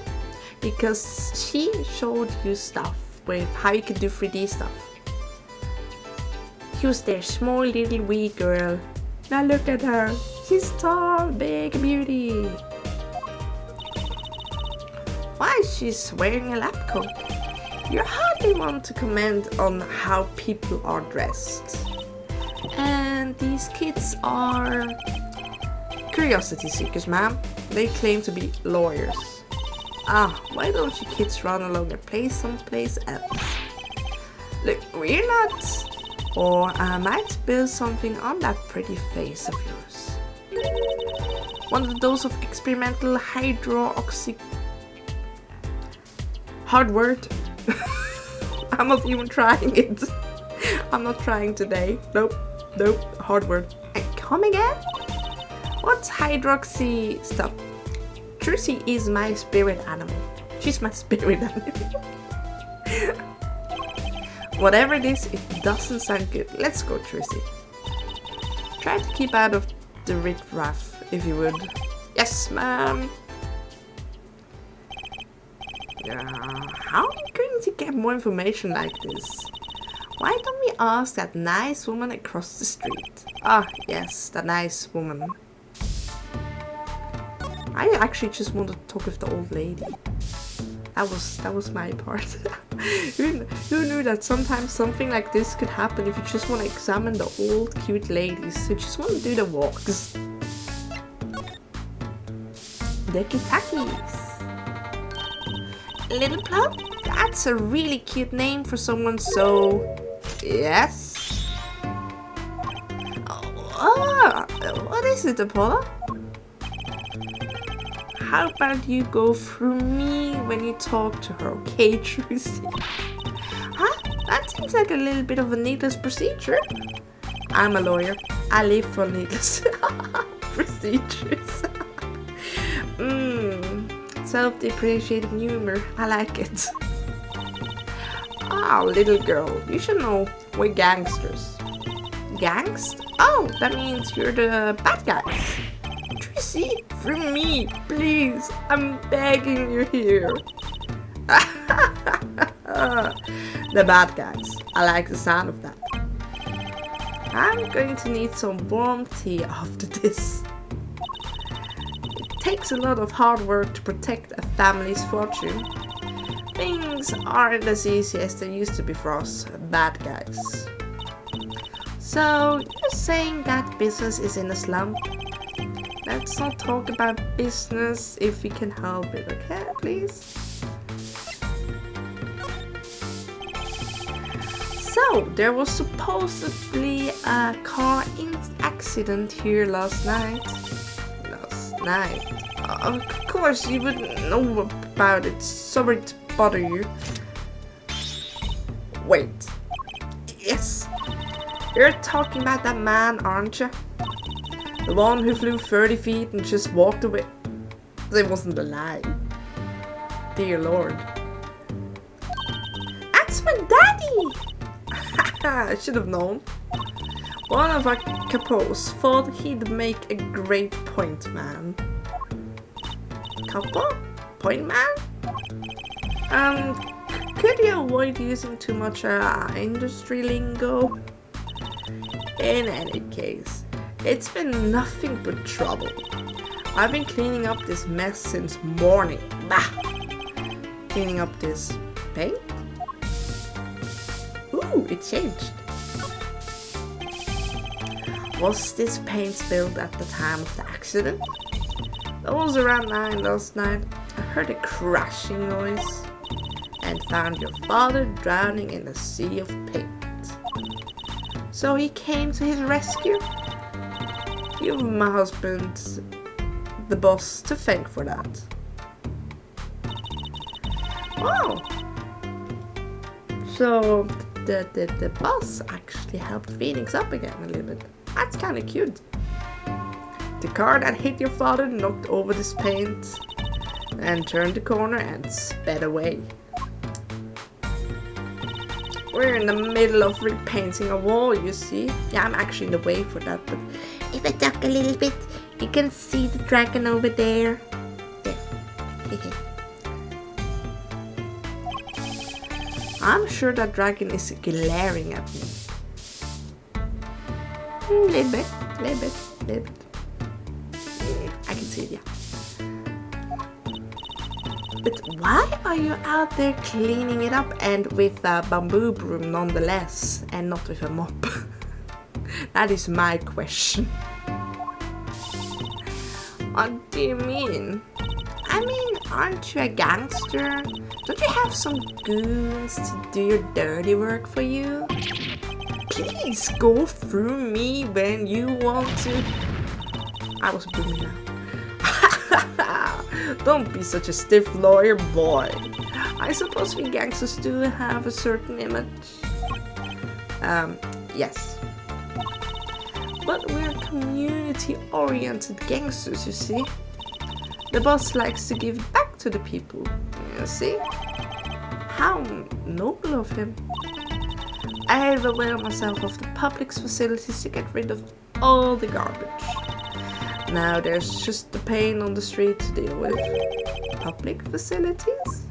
Because she showed you stuff with how you could do 3D stuff. She was their small little wee girl. Now look at her. She's tall, big beauty. Why is she wearing a lab coat? You hardly want to comment on how people are dressed. And these kids are curiosity seekers, ma'am. They claim to be lawyers. Ah, why don't you kids run along and play someplace else? Look, we're not. Or I might spill something on that pretty face of yours. One of those of experimental hydroxy. Hard word. I'm not even trying it. I'm not trying today. Nope. Hard word. Come again? What's hydroxy stuff? Trucy is my spirit animal. She's my spirit animal. Whatever it is, it doesn't sound good. Let's go, Trucy. Try to keep out of the riff-raff, if you would. Yes, ma'am. How are we going to get more information like this? Why don't we ask that nice woman across the street? Ah, yes, that nice woman. I actually just wanted to talk with the old lady. That was my part. Who knew that sometimes something like this could happen if you just want to examine the old cute ladies who just want to do the walks. The Kitakis. Little Plum? That's a really cute name for someone so... Yes? Oh, what is it, Apollo? How about you go through me when you talk to her, okay, Trucy? Huh? That seems like a little bit of a needless procedure. I'm a lawyer. I live for needless procedures. Self-depreciating humor. I like it. Ah, little girl, you should know we're gangsters. Gangst? Oh, that means you're the bad guys. Tracy, through me, please. I'm begging you here. The bad guys. I like the sound of that. I'm going to need some warm tea after this. It takes a lot of hard work to protect a family's fortune. Things aren't as easy as they used to be for us bad guys. So, you're saying that business is in a slump? Let's not talk about business if we can help it, okay, please? So, there was supposedly a car accident here last night. Of course, you wouldn't know about it. Sorry to bother you. Wait. Yes. You're talking about that man, aren't you? The one who flew 30 feet and just walked away. It wasn't a lie. Dear Lord. That's my daddy! I should have known. One of our capos thought he'd make a great point man. Capo? Point man? Could you avoid using too much industry lingo? In any case, it's been nothing but trouble. I've been cleaning up this mess since morning. Bah! Cleaning up this paint? Ooh, it changed. Was this paint spilled at the time of the accident? It was around 9 last night. I heard a crashing noise and found your father drowning in a sea of paint. So he came to his rescue? You've my husband, the boss, to thank for that. Oh! So the boss actually helped Phoenix up again a little bit. That's kinda cute. The car that hit your father knocked over this paint and turned the corner and sped away. We're in the middle of repainting a wall, you see. Yeah, I'm actually in the way for that, but if I duck a little bit, you can see the dragon over there. There. I'm sure that dragon is glaring at me. Little bit. I can see it, yeah. But why are you out there cleaning it up and with a bamboo broom nonetheless, and not with a mop? That is my question. What do you mean? I mean, aren't you a gangster? Don't you have some goons to do your dirty work for you? Please go through me when you want to. I was booming now. Don't be such a stiff lawyer boy. I suppose we gangsters do have a certain image. Yes. But we're community-oriented gangsters, you see. The boss likes to give back to the people, you see. How noble of him. I avail myself of the public's facilities to get rid of all the garbage. Now there's just the pain on the street to deal with. Public facilities?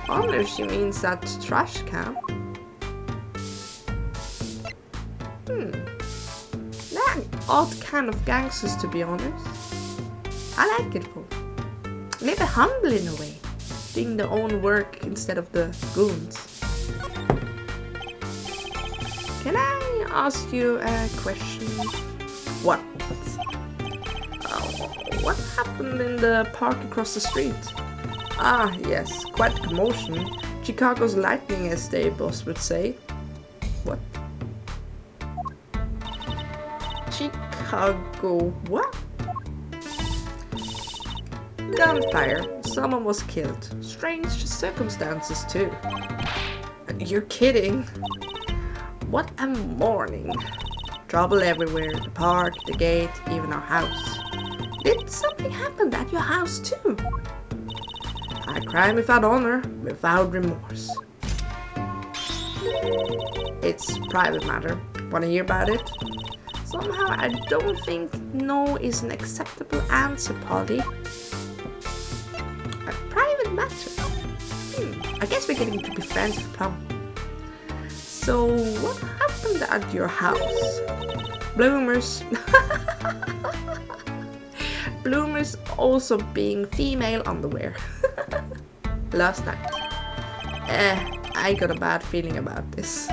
Unless she means that trash can. They're an odd kind of gangsters, to be honest. I like it for maybe humble in a way, doing their own work instead of the goons. Can I ask you a question? What? What happened in the park across the street? Ah, yes, quite a commotion. Chicago's lightning, as their boss would say. What? Chicago what? Gunfire. Someone was killed. Strange circumstances too. You're kidding. What a morning. Trouble everywhere. The park, the gate, even our house. Did something happen at your house too? I crime without honor, without remorse. It's private matter. Wanna hear about it? Somehow I don't think no is an acceptable answer, Polly. A private matter? I guess we're getting to be friends with Plum. So what happened at your house? Bloomers. Bloomers also being female underwear. Last night. I got a bad feeling about this.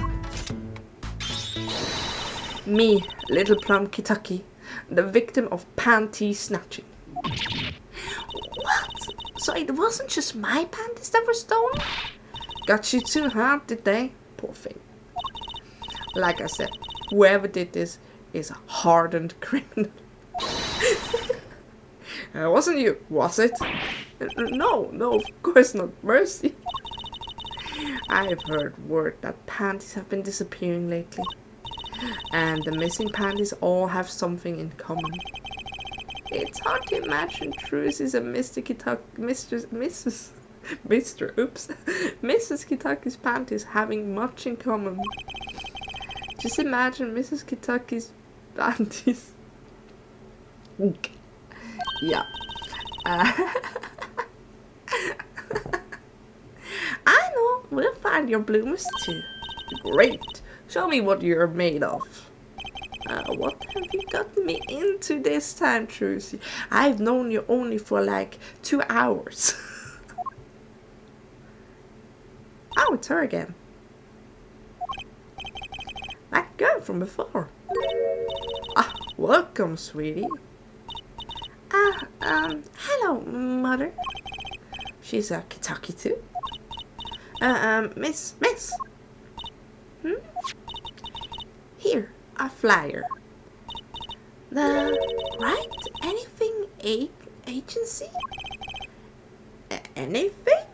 Me, little Plum Kitaki, the victim of panty snatching. What? So it wasn't just my panties that were stolen? Got you too, huh? Did they? Poor thing. Like I said, whoever did this is a hardened criminal. Wasn't you, was it? No, of course not. Mercy. I've heard word that panties have been disappearing lately. And the missing panties all have something in common. It's hard to imagine Trucy's and Mr. Mrs. Kitaki's panties having much in common. Just imagine Mrs. Kitaki's panties. Yeah. I know, we'll find your bloomers too. Great. Show me what you're made of. What have you gotten me into this time, Trucy? I've known you only for like 2 hours. Oh, it's her again. That girl from before. Ah, welcome, sweetie. Hello, Mother. She's a Kitaki too. Miss. Here, a flyer. The Right Anything Agency? Anything?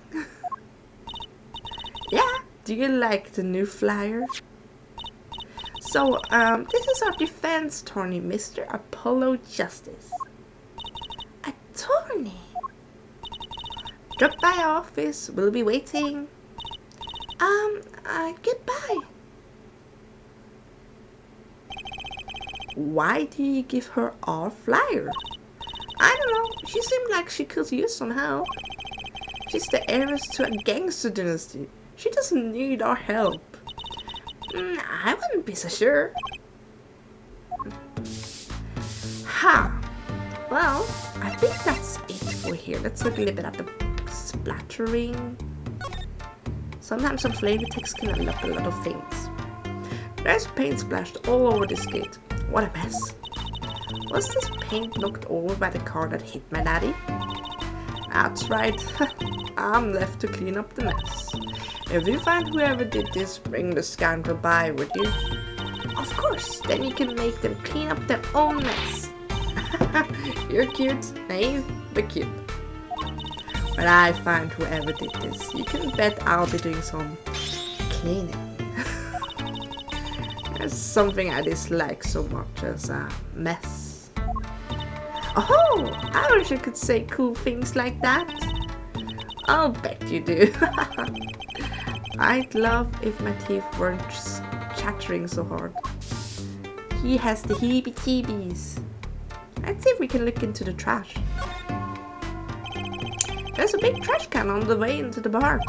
Yeah, do you like the new flyer? So, this is our defense attorney, Mr. Apollo Justice. Attorney? Drop by our office, we'll be waiting. Goodbye. Why do you give her our flyer? I don't know, she seemed like she could use some help. She's the heiress to a gangster dynasty. She doesn't need our help. I wouldn't be so sure. Ha! Well, I think that's it for here. Let's look a little bit at the splattering. Sometimes some flavor text can unlock a lot of things. There's paint splashed all over this gate. What a mess. Was this paint knocked over by the car that hit my daddy? That's right. I'm left to clean up the mess. If you find whoever did this, bring the scoundrel by with you. Of course, then you can make them clean up their own mess. You're cute, naive, but cute. When I find whoever did this, you can bet I'll be doing some cleaning. There's something I dislike so much as a mess. Oh, I wish I could say cool things like that. I'll bet you do. I'd love if my teeth weren't chattering so hard. He has the heebie-jeebies. Let's see if we can look into the trash. There's a big trash can on the way into the bar.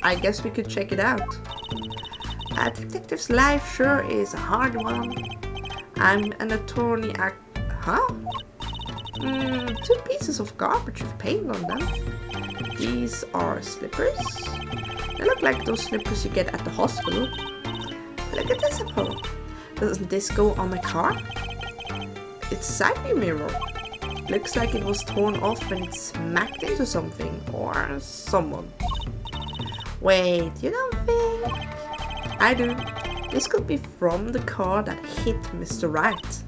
I guess we could check it out. A detective's life sure is a hard one. I'm an attorney Huh? 2 pieces of garbage with paint on them. These are slippers. They look like those slippers you get at the hospital. Look at this, Apollo. Doesn't this go on my car? It's side view mirror. Looks like it was torn off when it smacked into something or someone. Wait, you don't think? I do. This could be from the car that hit Mr. Wright.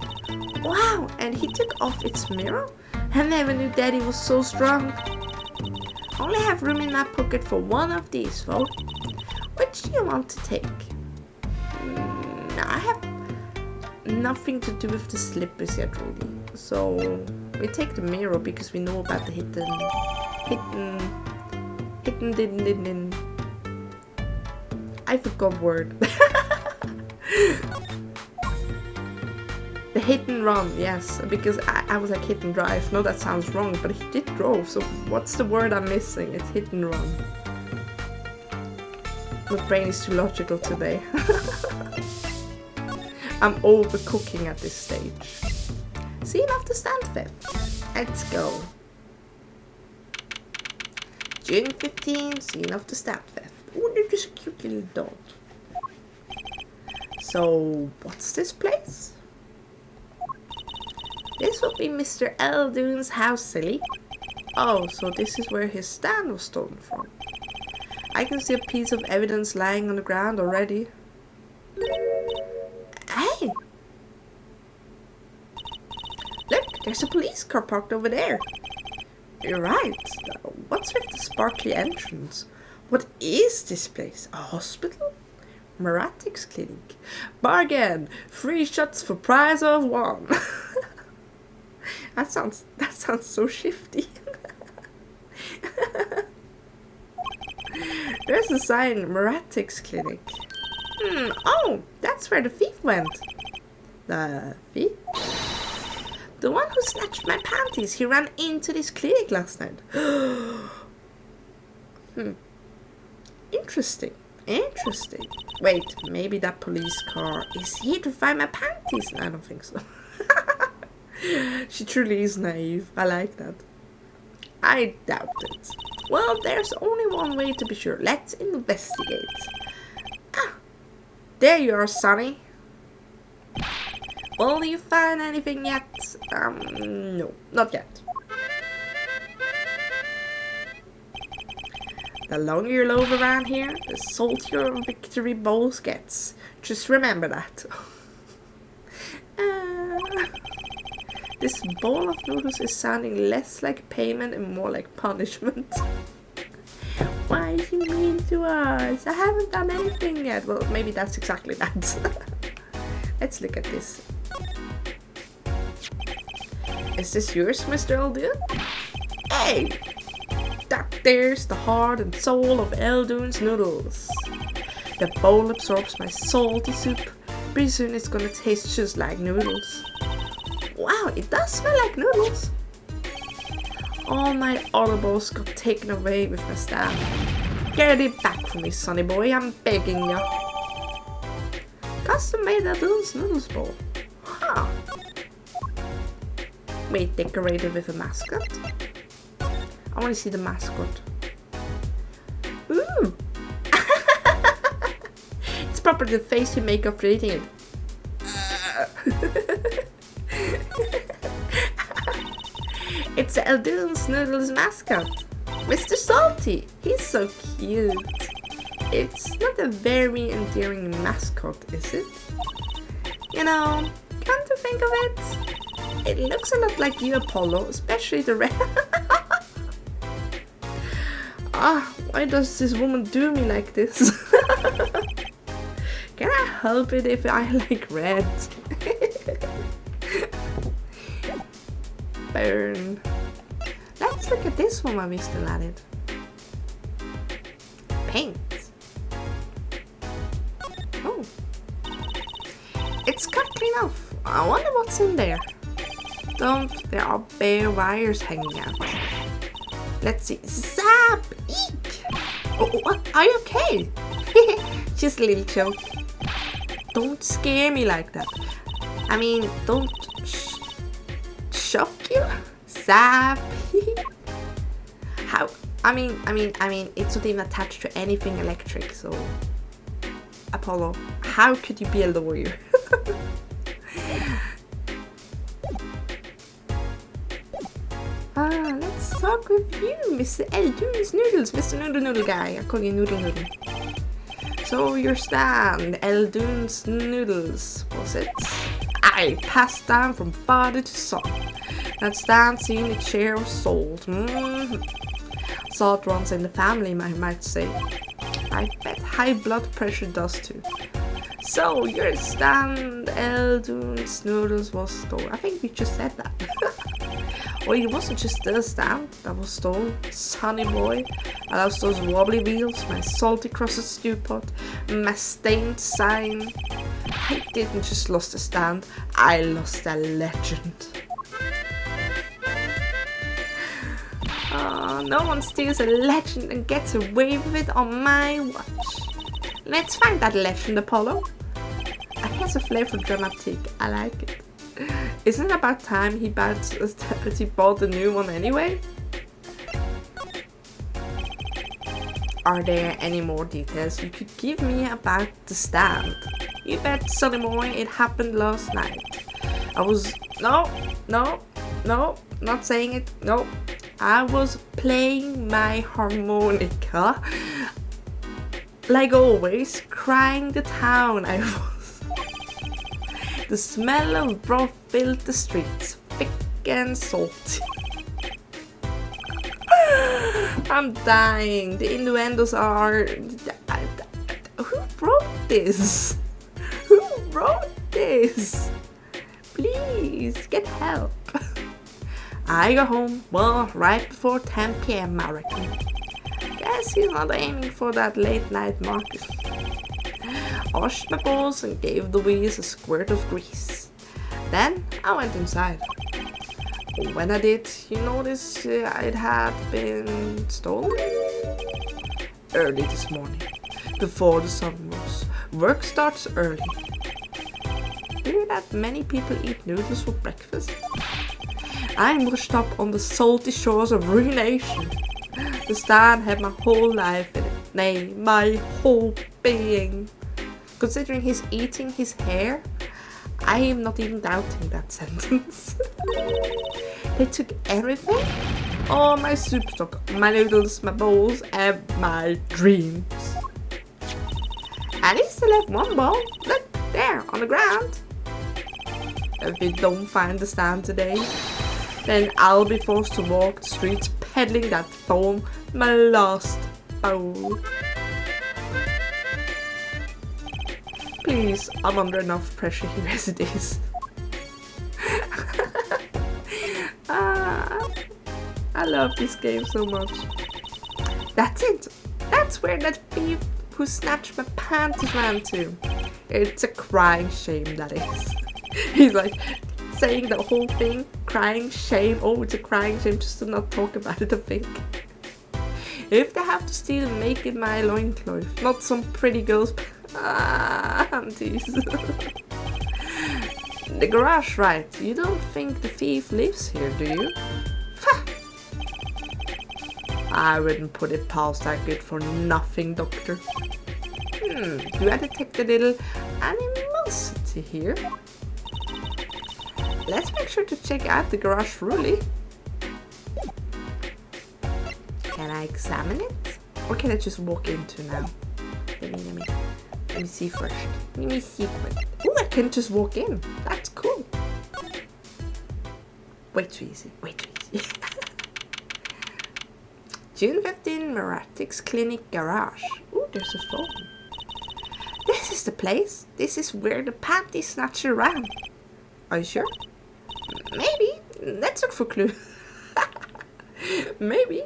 Wow, and he took off its mirror? I never knew Daddy was so strong. Only have room in my pocket for one of these, though. Which do you want to take? I have nothing to do with the slippers yet, really. So we take the mirror because we know about the hidden. I forgot word. The hit and run, yes, because I was like hit and drive. No, that sounds wrong, but he did drove, so what's the word I'm missing? It's hit and run. My brain is too logical today. I'm overcooking at this stage. Scene of the stand theft. Let's go. June 15, scene of the stand theft. Oh, they're just a cute little dog. So, what's this place? This would be Mr. Eldoon's house, silly. Oh, so this is where his stand was stolen from. I can see a piece of evidence lying on the ground already. Hey! Look, there's a police car parked over there. You're right. What's with the sparkly entrance? What is this place? A hospital? Meratics clinic. Bargain! 3 shots for price of 1. That sounds so shifty. There's a sign, Meratic's clinic. Oh, that's where the thief went. The thief? The one who snatched my panties. He ran into this clinic last night. Interesting. Wait, maybe that police car is here to find my panties. I don't think so. She truly is naive. I like that. I doubt it. Well, there's only one way to be sure. Let's investigate. There you are, Sonny. Will you find anything yet? No, not yet. The longer you loaf around here, the saltier victory bowls gets. Just remember that. This bowl of noodles is sounding less like payment and more like punishment. Why is he mean to us? I haven't done anything yet. Well, maybe that's exactly that. Let's look at this. Is this yours, Mr. Eldoon? Hey! That there's the heart and soul of Eldoon's noodles. The bowl absorbs my salty soup. Pretty soon it's gonna taste just like noodles. Wow, it does smell like noodles. All my other bowls got taken away with my staff. Get it back from me, sonny boy, I'm begging ya. Custom made Eldoon's noodles bowl. Huh. Wait, decorated with a mascot? I want to see the mascot. Ooh! It's probably the face you make after eating it. It's the Eldoon's Noodles mascot, Mr. Salty. He's so cute. It's not a very endearing mascot, is it? You know, come to think of it, it looks a lot like you, Apollo, especially the red. Why does this woman do me like this? Can I help it if I like red? Burn. Let's look at this one while we still at it. Paint. Oh. It's cut clean off. I wonder what's in there. There are bare wires hanging out. Let's see. Zap! Eek! Oh, what? Are you okay? Just a little choke. Don't scare me like that. I mean, don't shock you? Zap! How? I mean, it's not even attached to anything electric, so... Apollo, how could you be a lawyer? Let's talk with you, Mr. Eldoon's Noodles, Mr. Noodle guy. I call you Noodle. So your stand, Eldoon's Noodles, was it? I passed down from father to son. That stand seen its share of salt. Salt runs in the family, I might say. I bet high blood pressure does too. So your stand, Eldoon's Noodles, was stolen. I think we just said that. Well, it wasn't just the stand that was stolen. Sonny boy, I lost those wobbly wheels, my salty crusted stew pot, my stained sign. I didn't just lose the stand, I lost a legend. No one steals a legend and gets away with it on my watch. Let's find that legend, Apollo. It has a flair for dramatic, I like it. Isn't it about time he bought a new one anyway? Are there any more details you could give me about the stand? You bet, sonny boy, it happened last night. I was... No, not saying it, no. I was playing my harmonica. Like always, crying the town I was. The smell of broth filled the streets, thick and salty. I'm dying. The innuendos are... Who wrote this? Who wrote this? Please, get help. I got home, well, right before 10 p.m. I reckon. Guess he's not aiming for that late night market. Washed my balls and gave the wheels a squirt of grease. Then I went inside. When I did, you notice it had been stolen? Early this morning, before the sun rose. Work starts early. Hear that many people eat noodles for breakfast? I'm washed up on the salty shores of ruination. The stand had my whole life in it. Nay, my whole being. Considering he's eating his hair, I am not even doubting that sentence. They took everything? All my soup stock, my noodles, my bowls, and my dreams. At least I left one bowl. Look, there, on the ground. If we don't find the stand today, then I'll be forced to walk the streets peddling that poem, my last bowl. Please, I'm under enough pressure here as it is. I love this game so much. That's it. That's where that thief who snatched my panties ran to. It's a crying shame, that is. He's like saying the whole thing, crying shame. Oh, it's a crying shame just to not talk about it, I think. If they have to steal, make it my loincloth, not some pretty girl's panties. The garage, right? You don't think the thief lives here, do you? I wouldn't put it past that good for nothing, Doctor. Do I detect a little animosity here? Let's make sure to check out the garage thoroughly. Can I examine it? Or can I just walk into now? Let me see first. Let me see first. Oh, I can just walk in. That's cool. Way too easy. Way too easy. June 15, Meratics Clinic Garage. Ooh, there's a phone. This is the place. This is where the panty snatcher ran. Are you sure? Maybe. Let's look for clues. Maybe.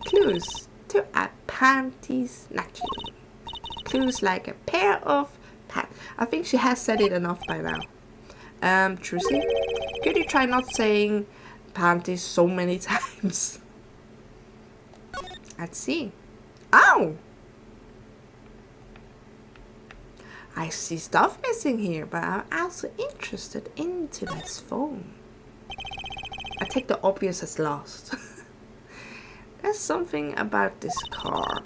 Clues to a panty snatching. Clues like a pair of pants. I think she has said it enough by now. Trucy, could you try not saying panties so many times? Let's see. Oh! I see stuff missing here, but I'm also interested into this phone. I take the obvious as last. There's something about this car.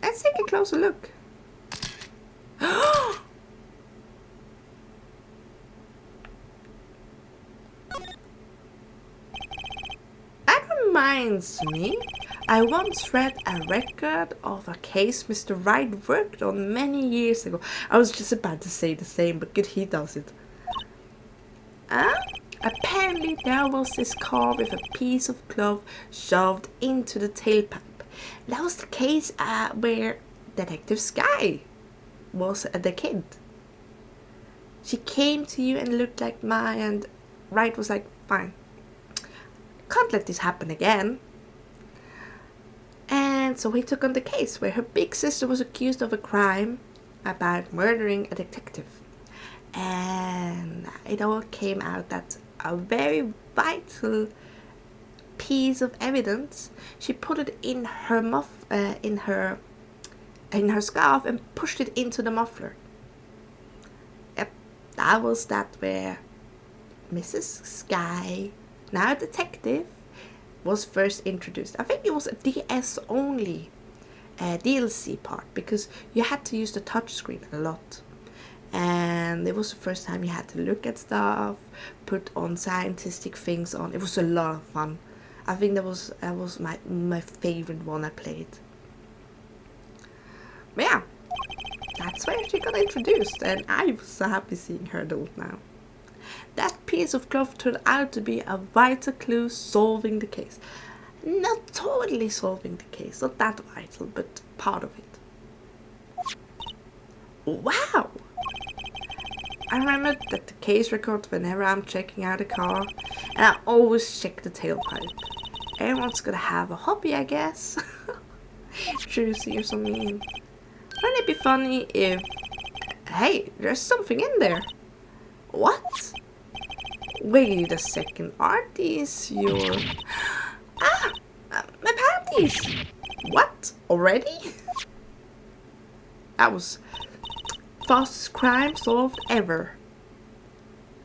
Let's take a closer look. That reminds me, I once read a record of a case Mr. Wright worked on many years ago. I was just about to say the same, but good, he does it. Apparently there was this car with a piece of cloth shoved into the tailpipe. That was the case where Detective Sky was the kid. She came to you and looked like Maya, and Wright was like, fine. Can't let this happen again. And so he took on the case where her big sister was accused of a crime about murdering a detective. And it all came out that a very vital piece of evidence, she put it in her in her scarf and pushed it into the muffler. Yep, that was that where Mrs. Sky, now a detective, was first introduced. I think it was a DS only DLC part, because you had to use the touchscreen a lot. And it was the first time you had to look at stuff, put on scientific things on. It was a lot of fun. I think that was my favorite one I played. But yeah, that's where she got introduced, and I was so happy seeing her adult now. That piece of cloth turned out to be a vital clue solving the case. Not totally solving the case, not that vital, but part of it. Wow! I remember that the case records whenever I'm checking out a car, and I always check the tailpipe. Everyone's gonna have a hobby, I guess. Seriously, you're so mean. Wouldn't it be funny if... Hey, there's something in there. What? Wait a second, are these your... Ah! My panties! What? Already? That was fastest crime solved ever.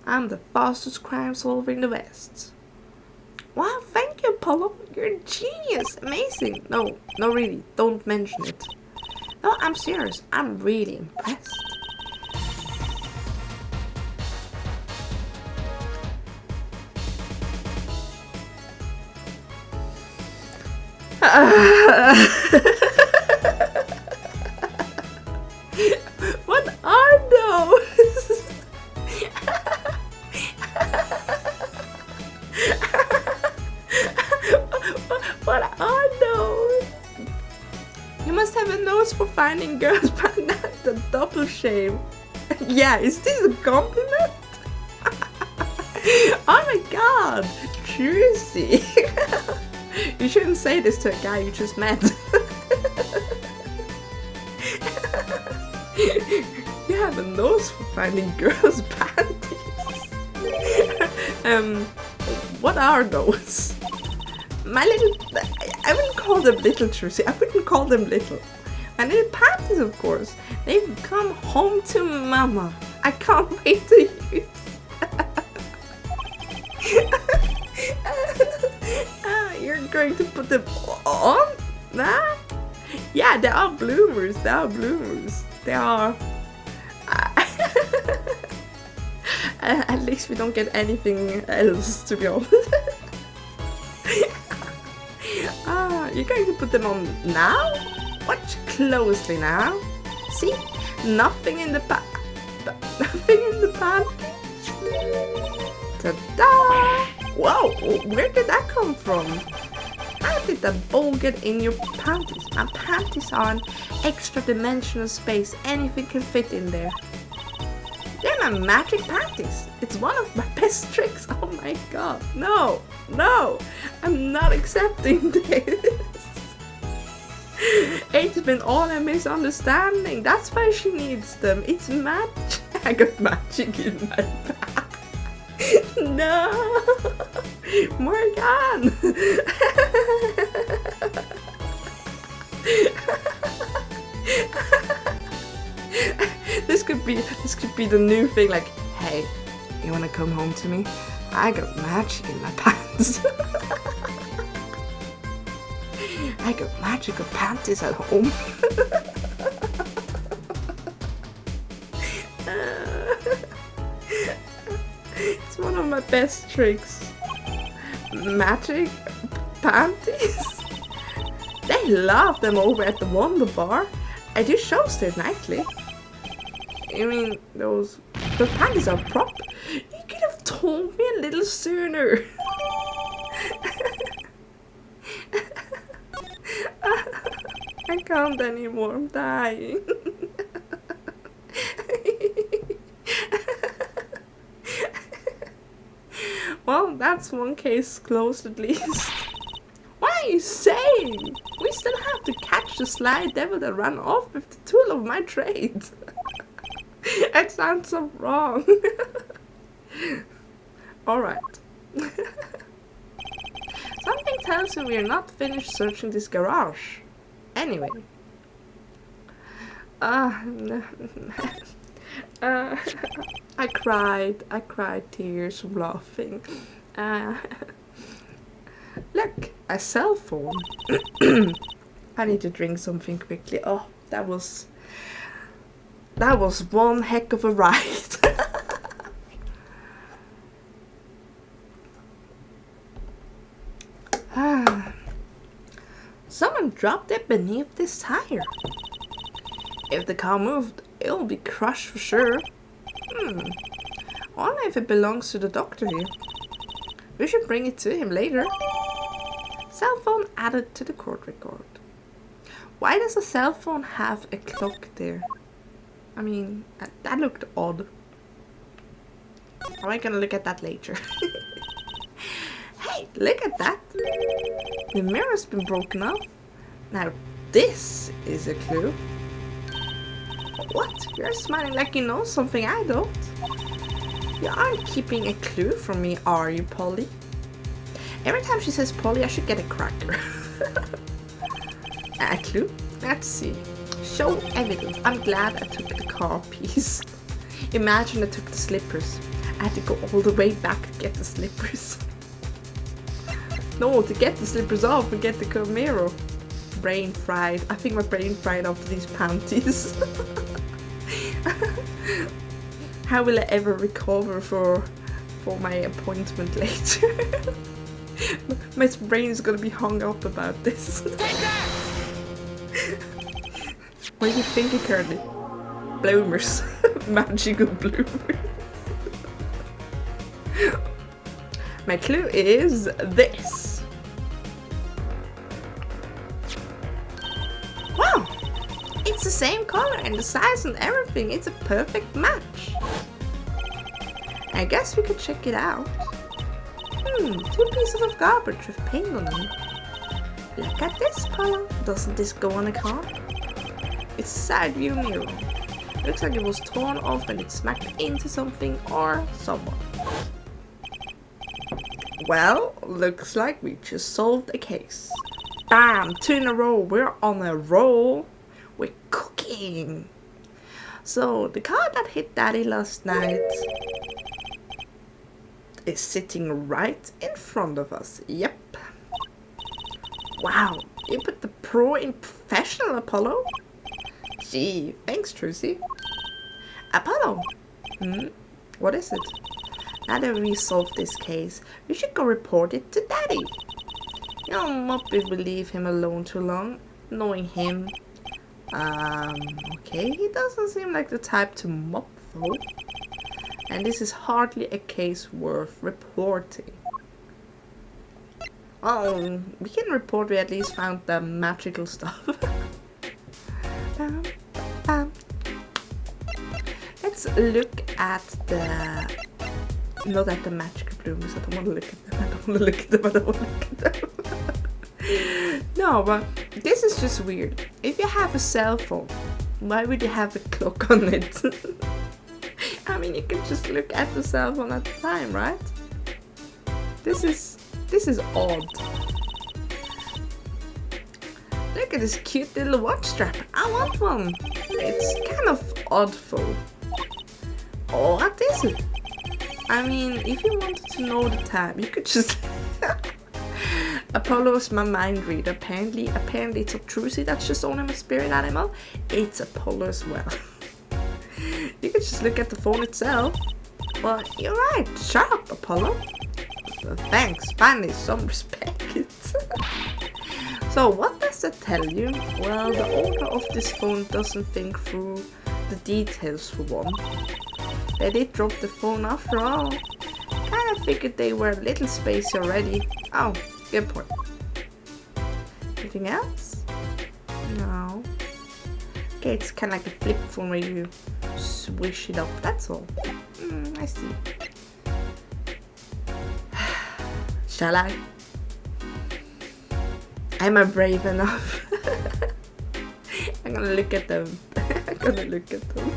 I'm the fastest crime solver in the West. Wow, thank you, Apollo. You're a genius. Amazing. No, really, don't mention it. No, I'm serious. I'm really impressed. What are those? What are those? You must have a nose for finding girls, but not the double shame. Yeah, is this a compliment? Oh my god, juicy. You shouldn't say this to a guy you just met. You have a nose for finding girls' panties. What are those? My little... I wouldn't call them little, Trucy. I wouldn't call them little. My little panties, of course. They've come home to mama. I can't wait to use. You're going to put them on? Nah? Yeah, they are bloomers. They are bloomers. They are... At least we don't get anything else, to be honest. You're going to put them on now? Watch closely now. See? Nothing in the nothing in the panties. Ta-da! Whoa! Where did that come from? How did that ball get in your panties? My panties are an extra dimensional space. Anything can fit in there. They're my magic panties. It's one of my best tricks. Oh my god. No. I'm not accepting this. It's been all a misunderstanding. That's why she needs them. It's magic. I got magic in my bag. No. Morgan. This could be the new thing, like, hey, you wanna come home to me? I got magic in my pants. I got magical panties at home. It's one of my best tricks. Magic panties? They love them over at the Wonder Bar. I do shows there nightly. I mean, those panties are prop. You could have told me a little sooner. I can't anymore, I'm dying. Well, that's one case closed at least. What are you saying? We still have to catch the sly devil that ran off with the tool of my trade. It sounds so wrong. Alright. Something tells me we are not finished searching this garage. Anyway. I cried tears from laughing. Look, a cell phone. I need to drink something quickly. Oh, that was one heck of a ride. Someone dropped it beneath this tire. If the car moved, it'll be crushed for sure. I wonder if it belongs to the doctor here. We should bring it to him later. Cell phone added to the court record. Why does a cell phone have a clock there? I mean, that looked odd. Am I gonna look at that later? Hey, look at that! The mirror's been broken off. Now this is a clue. What? You're smiling like you know something I don't. You aren't keeping a clue from me, are you, Polly? Every time she says Polly, I should get a cracker. A clue? Let's see. Show evidence. I'm glad I took the car piece. Imagine I took the slippers. I had to go all the way back to get the slippers. No, to get the slippers off and get the Camaro. Brain fried. I think my brain fried after these panties. How will I ever recover for my appointment later? My brain is gonna be hung up about this. What are you thinking, Curly? Bloomers. Magical bloomers. My clue is this. Wow! It's the same color and the size and everything. It's a perfect match. I guess we could check it out. 2 pieces of garbage with paint on them. Look at this, Apollo. Doesn't this go on a car? It's a side view mirror. Looks like it was torn off and it smacked into something or someone. Well, looks like we just solved a case. Bam! 2 in a row. We're on a roll. We're cooking. So, the car that hit Daddy last night is sitting right in front of us. Yep. Wow, you put the pro in professional, Apollo. Gee, thanks, Trucy. Apollo. What is it? Now that we solved this case, we should go report it to Daddy. You know, not if we leave him alone too long, knowing him. Okay, he doesn't seem like the type to mop though. And this is hardly a case worth reporting. Oh, we can report we at least found the magical stuff. Let's look at the... Not at the magical bloomers. I don't want to look at them. I don't want to look at them. I don't want to look at them. No, but this is just weird. If you have a cell phone, why would you have a clock on it? I mean, you can just look at the cell phone at the time, right? This is odd. Look at this cute little watch strap. I want one. It's kind of odd though. Oh, what is it? I mean, if you wanted to know the time, you could just... Apollo is my mind reader. Apparently it's not Trucy that's just only my spirit animal. It's Apollo as well. You could just look at the phone itself. Well, you're right. Sharp, Apollo. Well, thanks. Finally, some respect. So, what does that tell you? Well, the owner of this phone doesn't think through the details for one. They did drop the phone after all. Kinda figured they were a little spacey already. Oh, good point. Anything else? No. Okay, it's kinda like a flip phone where you swish it up, that's all. I see. Shall I? Am I brave enough? I'm gonna look at them. I'm gonna look at them.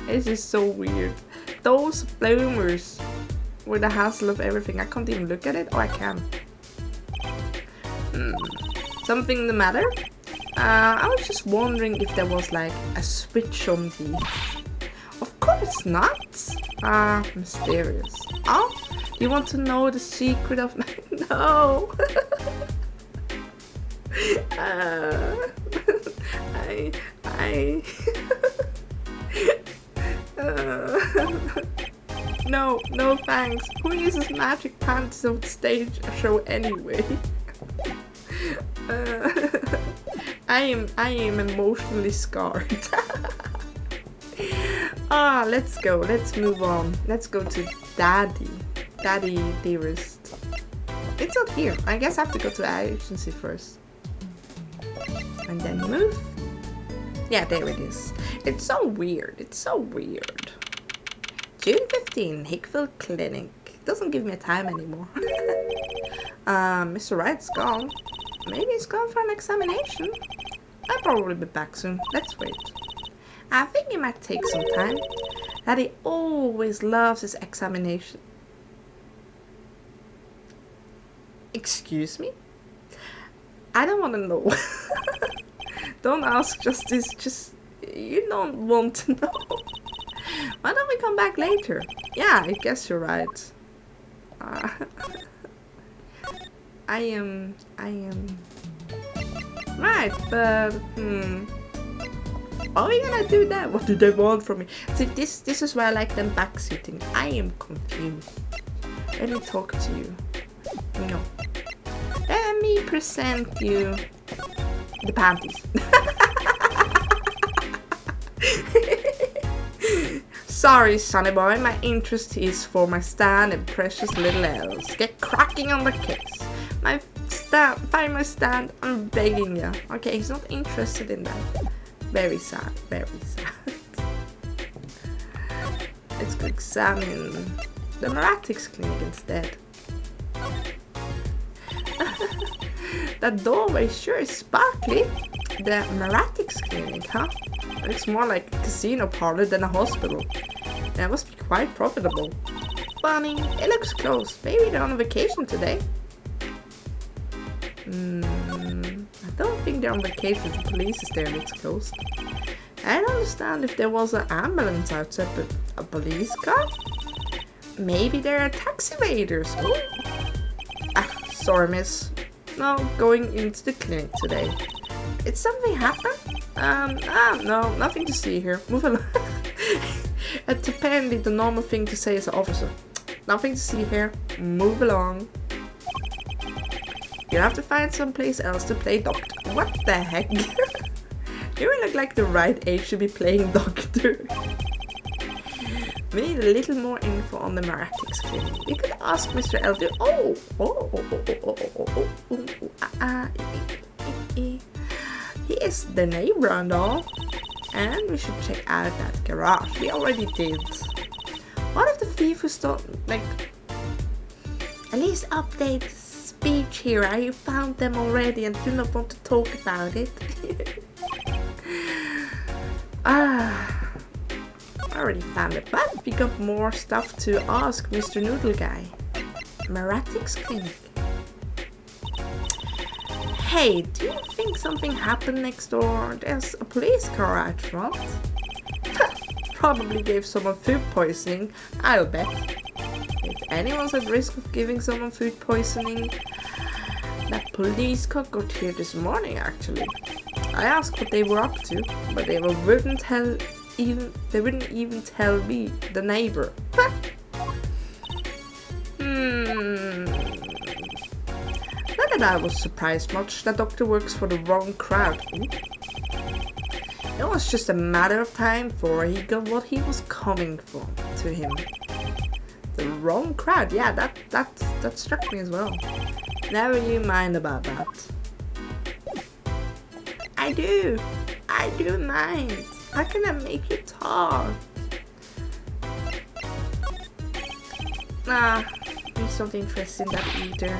This is so weird. Those bloomers with the hassle of everything. I can't even look at it. Oh, I can. Something the matter? I was just wondering if there was like a switch on these. Of course not. Mysterious. Oh, you want to know the secret of my... No. No thanks. Who uses magic pants on stage show anyway? I am emotionally scarred. Let's go. Let's move on. Let's go to Daddy. Daddy dearest. It's not here. I guess I have to go to the agency first. And then move. Yeah, there it is. It's so weird. It's so weird. June 15, Hickville Clinic. Doesn't give me a time anymore. Mr. Wright's gone. Maybe he's gone for an examination. I'll probably be back soon. Let's wait. I think it might take some time. Daddy always loves his examination. Excuse me? I don't want to know. Don't ask Justice, just... You don't want to know. Why don't we come back later? Yeah, I guess you're right. I am... Right, but... Are we gonna do that? What do they want from me? See, this is why I like them backseating. I am confused. Let me talk to you. No. Let me present you the panties. Sorry, sonny boy, my interest is for my Stan and precious little elves. Get cracking on the case. Find my stand, I'm begging ya. Okay, he's not interested in that. Very sad, very sad. Let's go examine the Meratics clinic instead. That doorway sure is sparkly. The Meratics clinic, huh? It looks more like a casino parlor than a hospital. That must be quite profitable. Funny, it looks closed. Maybe they're on vacation today. I don't think they're on vacation. The police is there and it's closed. I don't understand if there was an ambulance outside, but a police car? Maybe they're taxi evaders. Oh. Sorry, miss. No, going into the clinic today. Did something happen? No, nothing to see here. Move along. It's apparently the normal thing to say as an officer. Nothing to see here. Move along. You have to find someplace else to play doctor. What the heck? You look like the right age to be playing doctor. We need a little more info on the Meratics clinic. We could ask Mr. Elder. He is the neighbor and all. And we should check out that garage. We already did. What if the thief who stole, like, at least update the speech here. You found them already and do not want to talk about it. I already found it, but we got more stuff to ask Mr. Noodle Guy. Meratics clinic. Hey, do you think something happened next door? There's a police car out front. Probably gave someone food poisoning, I'll bet. If anyone's at risk of giving someone food poisoning, that police car got here this morning actually. I asked what they were up to, but they wouldn't even tell me, the neighbor. Not that I was surprised much. That doctor works for the wrong crowd. It was just a matter of time before he got what he was coming for to him. The wrong crowd. Yeah, that struck me as well. Never you mind about that. I do mind. How can I make you talk? Nah, he's not interested in that either.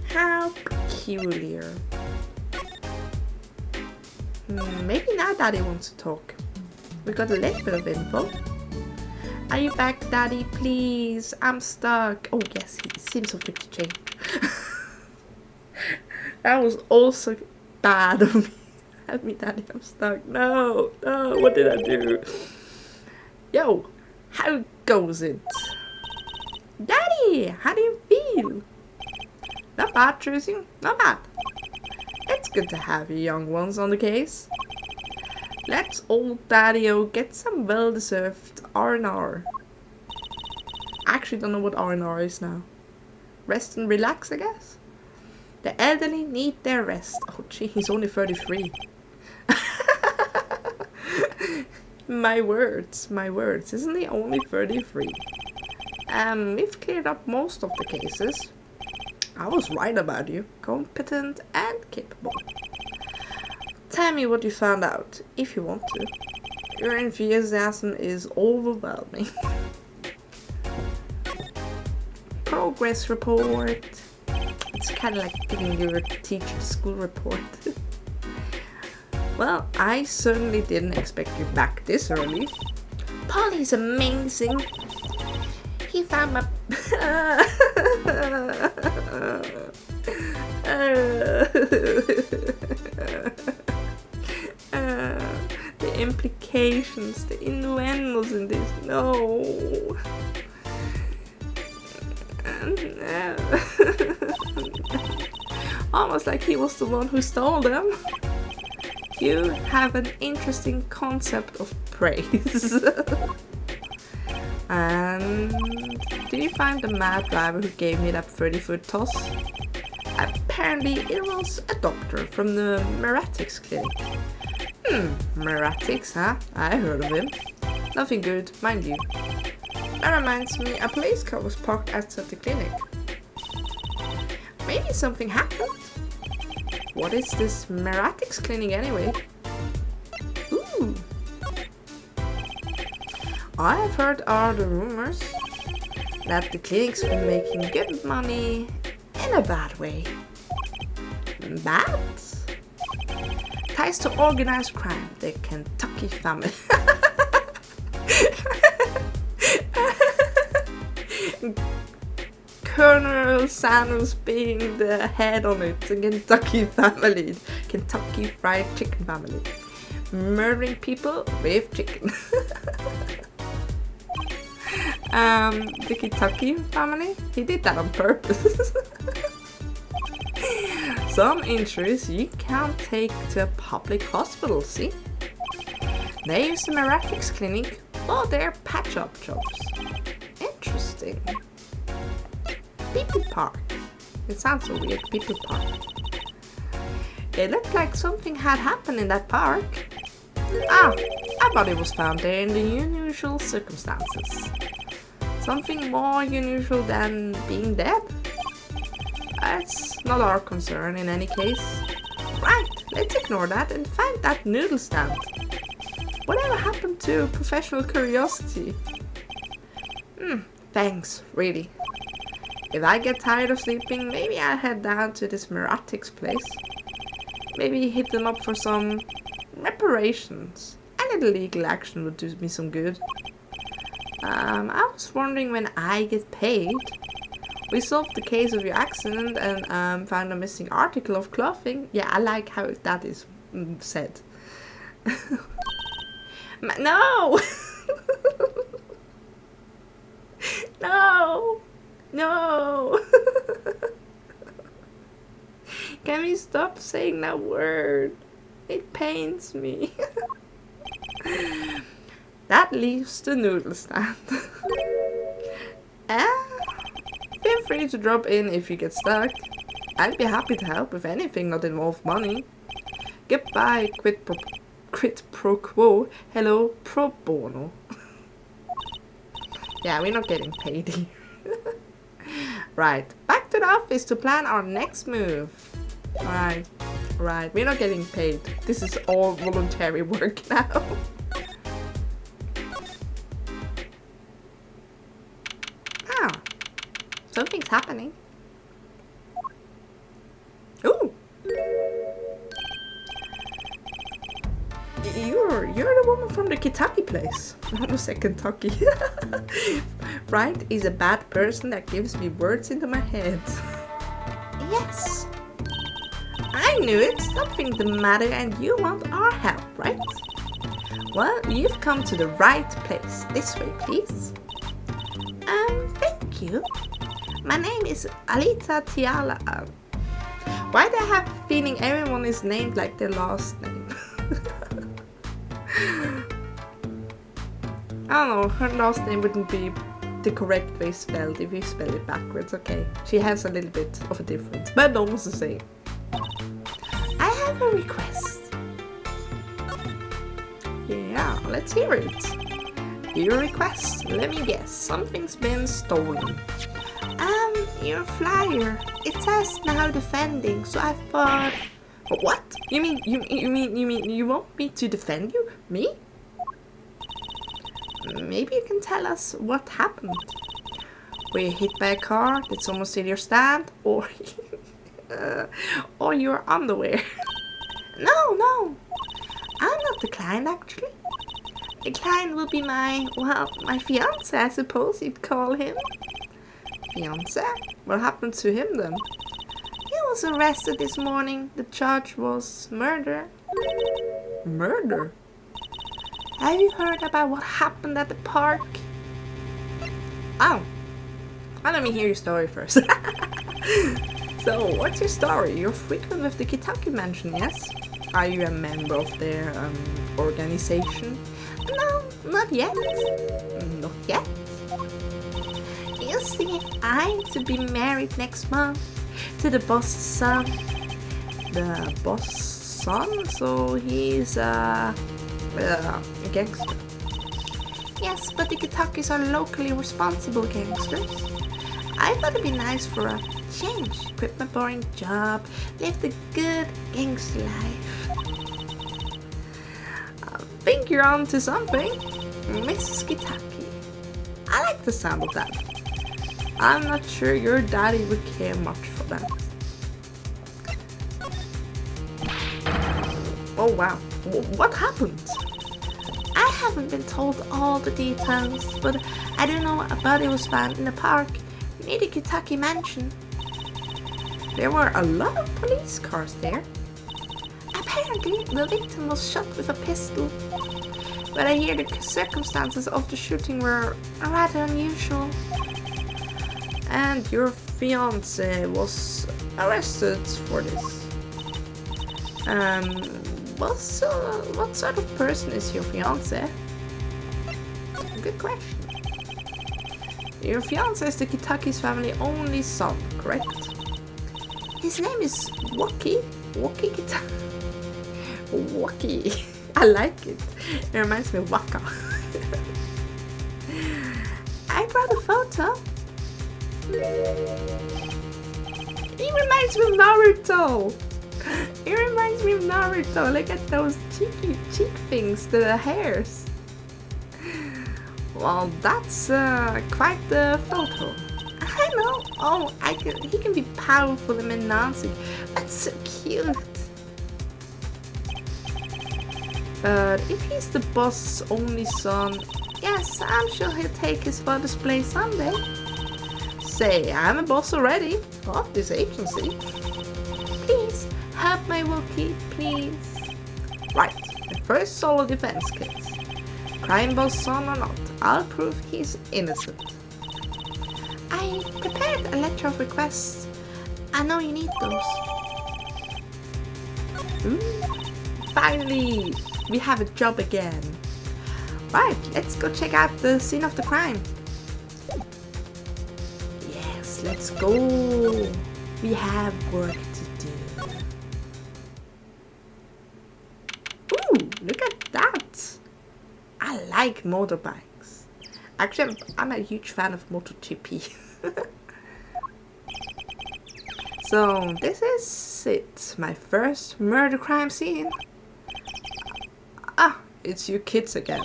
How peculiar. Maybe now Daddy wants to talk. We got a little bit of info. Are you back, Daddy? Please, I'm stuck. Oh yes, he seems so fit to change. That was also bad of me. Help me, Daddy, I'm stuck. No, what did I do? Yo, how goes it? Daddy, how do you feel? Not bad, Trucy, not bad. It's good to have you young ones on the case. Let's old Daddy-o get some well-deserved R&R. I actually don't know what R&R is now. Rest and relax, I guess? The elderly need their rest. Oh gee, he's only 33. My words. Isn't he only 33? We've cleared up most of the cases. I was right about you. Competent and capable. tell me what you found out, if you want to. Your enthusiasm is overwhelming. Progress report. It's kind of like giving your teacher the school report. Well, I certainly didn't expect you back this early. Polly's amazing. He found my... The implications, the innuendos in this, no. Almost like he was the one who stole them. You have an interesting concept of praise. And did you find the mad driver who gave me that 30-foot toss? Apparently it was a doctor from the Meratics clinic. Meratics, huh? I heard of him. Nothing good, mind you. That reminds me, a police car was parked outside the clinic. Maybe something happened. What is this Meratics clinic anyway? Ooh. I have heard all the rumors that the clinic's been making good money in a bad way. Bad? Ties to organized crime, the Kentucky family. Colonel Sanders being the head on it, the Kentucky family, Kentucky Fried Chicken family, murdering people with chicken. The Kentucky family, he did that on purpose. Some injuries you can't take to a public hospital, see? They use the Meratics clinic for their patch-up jobs. Interesting. People Park. It sounds so weird, People Park. It looked like something had happened in that park. A body was found there in the unusual circumstances. Something more unusual than being dead? That's not our concern in any case. Right, let's ignore that and find that noodle stand. Whatever happened to professional curiosity? Thanks, really. If I get tired of sleeping, maybe I'll head down to this Meratics place. Maybe hit them up for some reparations. A little legal action would do me some good. I was wondering when I get paid. We solved the case of your accident and found a missing article of clothing. Yeah, I like how that is said. No! No! No! Can we stop saying that word? It pains me. That leaves the noodle stand. Feel free to drop in if you get stuck. I'd be happy to help with anything not involve money. Goodbye, quid pro quo. Hello, pro bono. Yeah, we're not getting paid here. Right, back to the office to plan our next move. Right, we're not getting paid. This is all voluntary work now. Something's happening. Ooh! You're the woman from the Kentucky place. I almost said Kentucky. Right is a bad person that gives me words into my head. Yes. I knew it. Something's the matter and you want our help, right? Well, you've come to the right place. This way, please. Thank you. My name is Alita Tiala. Why do I have a feeling everyone is named like their last name? I don't know, her last name wouldn't be the correct way spelled if you spell it backwards, okay. She has a little bit of a difference, but almost the same. I have a request. Yeah, let's hear it. Your request, let me guess, something's been stolen. Your flyer. It says now defending, so I thought What? You mean you want me to defend you? Me? Maybe you can tell us what happened. Were you hit by a car? Did someone steal your stand? Or your underwear? No. I'm not the client, actually. The client will be my fiancé, I suppose you'd call him. Fiancé? What happened to him then? He was arrested this morning. The charge was murder. Murder? Have you heard about what happened at the park? Oh. Let me hear your story first. So, what's your story? You're frequent with the Kentucky Mansion, yes? Are you a member of their organization? No, not yet. Not yet? You see, I'm to be married next month to the boss's son. The boss' son? So he's a gangster. Yes, but the Kentuckys are locally responsible gangsters. I thought it'd be nice for a change. Quit my boring job, live the good gangster life. I think you're onto something, Mrs. Kentucky. I like the sound of that. I'm not sure your daddy would care much for that. Oh wow, what happened? I haven't been told all the details, but I do know a body was found in the park near the Kentucky Mansion. There were a lot of police cars there. Apparently, the victim was shot with a pistol, but I hear the circumstances of the shooting were rather unusual. And your fiancé was arrested for this. What sort of person is your fiancé? Good question. Your fiancé is the Kentucky's family only son, correct? His name is Wookie. Wookie Kentucky. Wookie. I like it. It reminds me of Waka. I brought a photo. He reminds me of Naruto. He reminds me of Naruto. Look at those cheek things, the hairs. Well, that's quite the photo. I know. Oh, he can be powerful and menacing. That's so cute. But if he's the boss's only son, yes, I'm sure he'll take his father's place someday. Say, I'm a boss already of this agency. Please, help my Wookie, please. Right, the first solo defense case. Crime boss son or not, I'll prove he's innocent. I prepared a letter of request. I know you need those. Finally, we have a job again. Right, let's go check out the scene of the crime. Yes, let's go. We have work to do. Ooh, look at that. I like motorbikes. Actually, I'm a huge fan of MotoGP. So, this is it. My first murder crime scene. Ah, it's you kids again.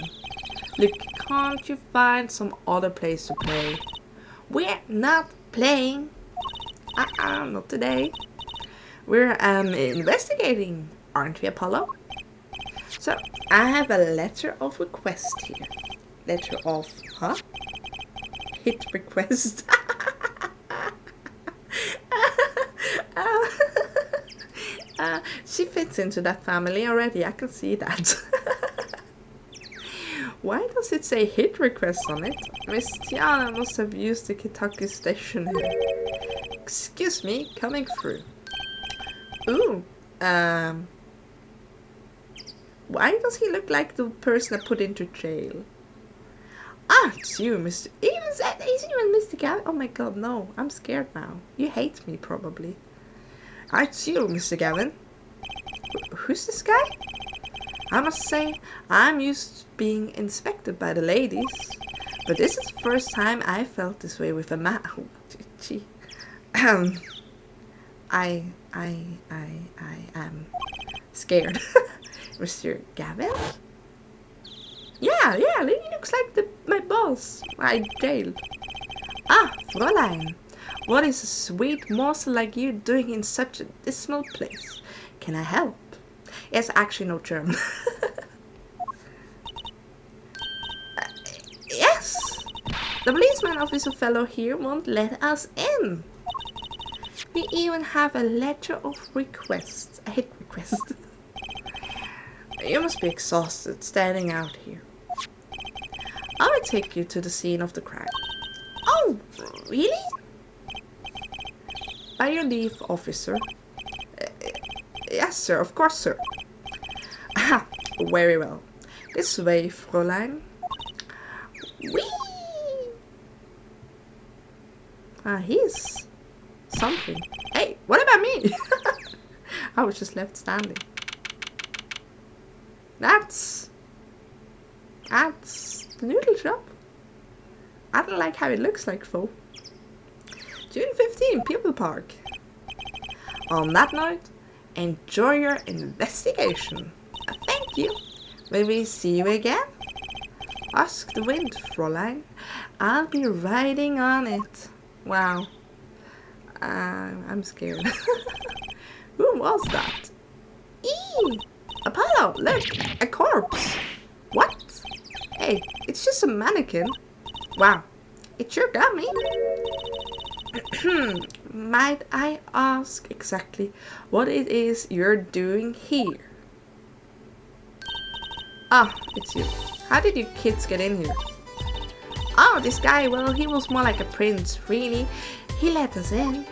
Look, can't you find some other place to play? We're not playing. Not today. We're investigating, aren't we, Apollo? So, I have a letter of request here. Letter of, hit request. She fits into that family already, I can see that. Why does it say hit request on it? Miss Tiana must have used the Kentucky station here. Excuse me, coming through. Ooh, why does he look like the person I put into jail? Ah, it's you, Mr. Is you Mr. Gavin? Oh my god, no, I'm scared now. You hate me, probably. Ah, it's you, Mr. Gavin. Who's this guy? I must say, I'm used to being inspected by the ladies, but this is the first time I felt this way with a man. Oh, gee. I am scared. Mr. Gavin? Yeah, he looks like my boss I jailed. Ah, Fräulein, what is a sweet morsel like you doing in such a dismal place? Can I help? Yes, actually no German. Yes, the policeman officer fellow here won't let us in. We even have a letter of request. A hit request. You must be exhausted standing out here. I will take you to the scene of the crime. Oh, really? By your leave, officer. Yes, sir, of course, sir. Ah, very well. This way, Fräulein. Whee! Ah, he's something. Hey, what about me? I was just left standing. That's the noodle shop. I don't like how it looks like though. June 15, People Park. On that note, enjoy your investigation. Thank you. Will we see you again? Ask the wind, Fräulein. I'll be riding on it. Wow. I'm scared. Who was that? Eee! Apollo, look! A corpse! What? Hey, it's just a mannequin. Wow, it sure got me. Might I ask exactly what it is you're doing here? Ah, it's you. How did you kids get in here? Oh, this guy, well, he was more like a prince, really. He let us in.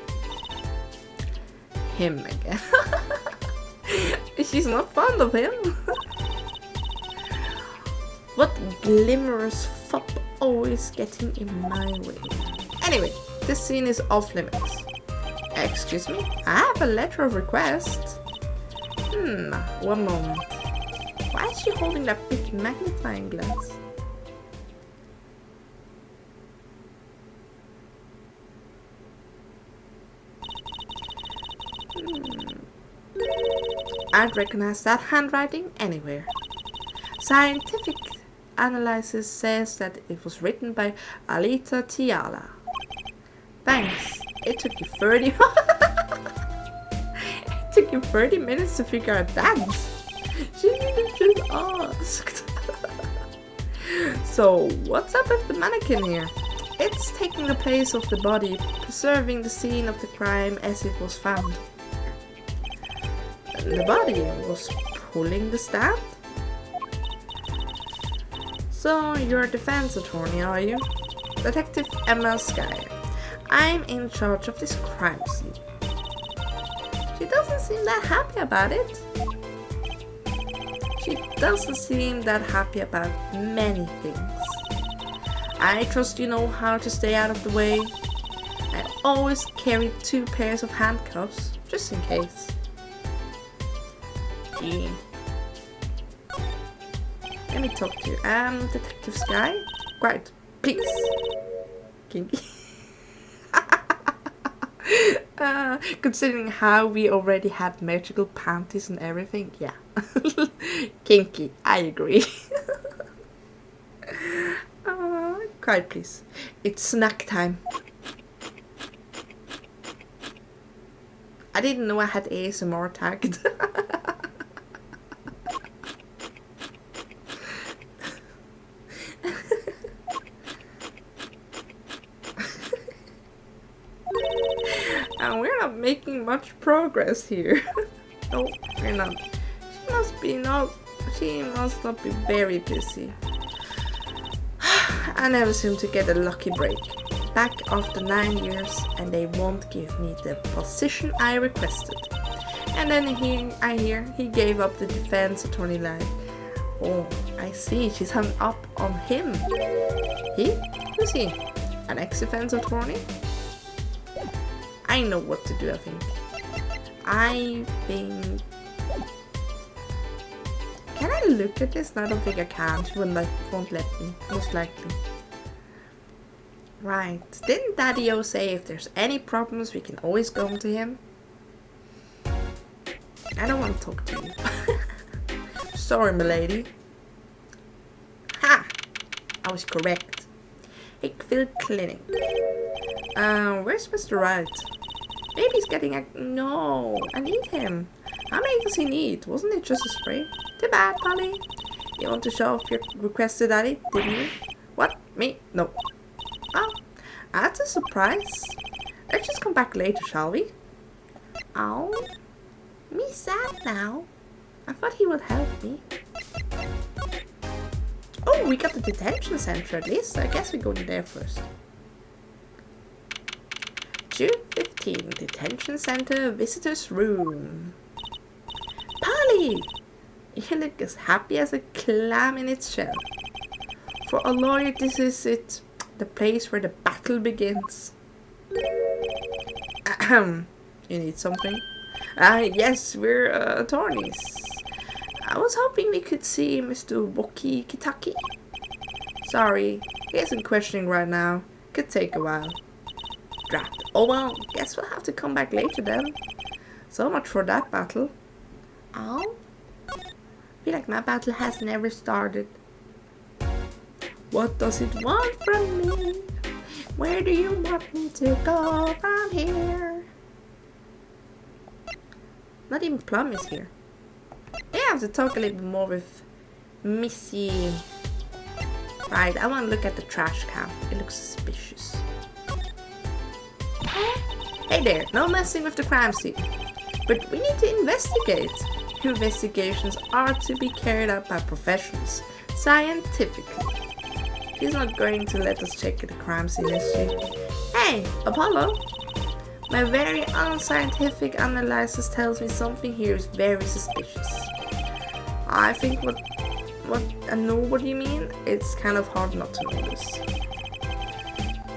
Him again. She's not fond of him. What glimmerous fop always getting in my way. Anyway, this scene is off limits. Excuse me, I have a letter of request. One moment. Why is she holding that big magnifying glass? I'd recognize that handwriting anywhere. Scientific analysis says that it was written by Alita Tiala. Thanks. It took you 30 It took you 30 minutes to figure out that. She didn't just asked. So, what's up with the mannequin here? It's taking the place of the body, preserving the scene of the crime as it was found. The body was pulling the stand? So, you're a defense attorney, are you? Detective Emma Skye. I'm in charge of this crime scene. She doesn't seem that happy about it. She doesn't seem that happy about many things. I trust you know how to stay out of the way. I always carry 2 pairs of handcuffs, just in case. Gee. Let me talk to you. Detective Skye? Quiet, please. Kinky. Considering how we already had magical panties and everything, yeah. Kinky, I agree. Quiet, please. It's snack time. I didn't know I had ASMR tagged. And we're not making much progress here. No, we're not. She must not be very busy. I never seem to get a lucky break. Back after 9 years and they won't give me the position I requested. And then I hear he gave up the defense attorney line. Oh, I see, she's hung up on him. He? Who's he? An ex-defense attorney? I know what to do, I think. Can I look at this? No, I don't think I can. She won't let me, most likely. Right. Didn't Daddy-O say if there's any problems we can always go to him? I don't want to talk to you. Sorry, milady. Ha! I was correct. Hickfield Clinic. Where's Mr. Wright? Maybe he's getting a... No, I need him. How many does he need? Wasn't it just a spray? Too bad, Polly. You want to show off your request to Daddy, didn't you? What? Me? No. Oh, that's a surprise. Let's just come back later, shall we? Oh, me sad now. I thought he would help me. Oh, we got the detention center at least. I guess we go to there first. June 15, detention center visitors room. Polly! You look as happy as a clam in its shell. For a lawyer, this is it. The place where the battle begins. Ahem. You need something? Yes, we're attorneys. I was hoping we could see Mr. Woki Kitaki. Sorry, he isn't questioning right now. Could take a while. Drat. Oh well, guess we'll have to come back later then. So much for that battle. Oh? Feel like my battle has never started. What does it want from me? Where do you want me to go from here? Not even Plum is here. Yeah, I have to talk a little bit more with Missy. Right, I want to look at the trash can. It looks suspicious. Hey there, no messing with the crime scene. But we need to investigate. Investigations are to be carried out by professionals, scientifically. She's not going to let us check the crime scene, is she? Hey, Apollo! My very unscientific analysis tells me something here is very suspicious. I think I know what you mean. It's kind of hard not to notice.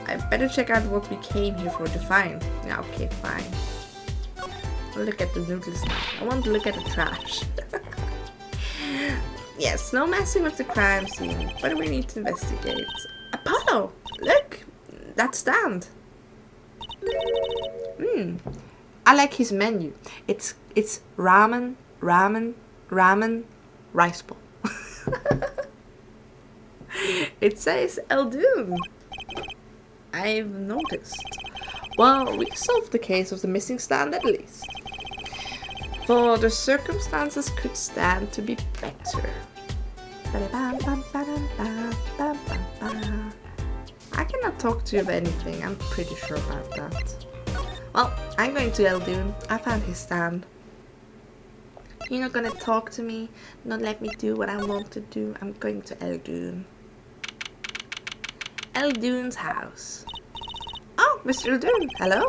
I better check out what we came here for to find. Yeah, okay, fine. I'll look at the noodles now. I want to look at the trash. Yes, no messing with the crime scene, but we need to investigate. Apollo, look, that stand. I like his menu. It's ramen, rice bowl. It says Eldoon. I've noticed. Well, we solved the case of the missing stand at least. For the circumstances could stand to be better. I cannot talk to you of anything, I'm pretty sure about that. Well, I'm going to Eldoon. I found his stand. You're not gonna talk to me, not let me do what I want to do. I'm going to Eldoon. Eldoon's house. Oh, Mr. Eldoon, hello?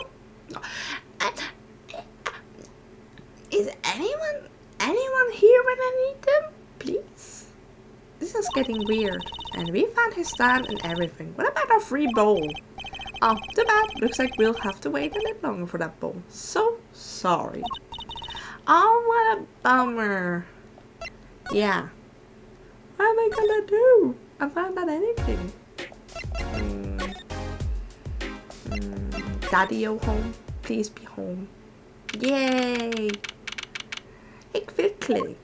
Is anyone here when I need them? Please? This is getting weird. And we found his stand and everything. What about our free bowl? Oh, too bad. Looks like we'll have to wait a little longer for that bowl. So sorry. Oh, what a bummer. Yeah. What am I gonna do? I found not anything. Daddy-o home? Please be home. Yay! Hickfield Clinic.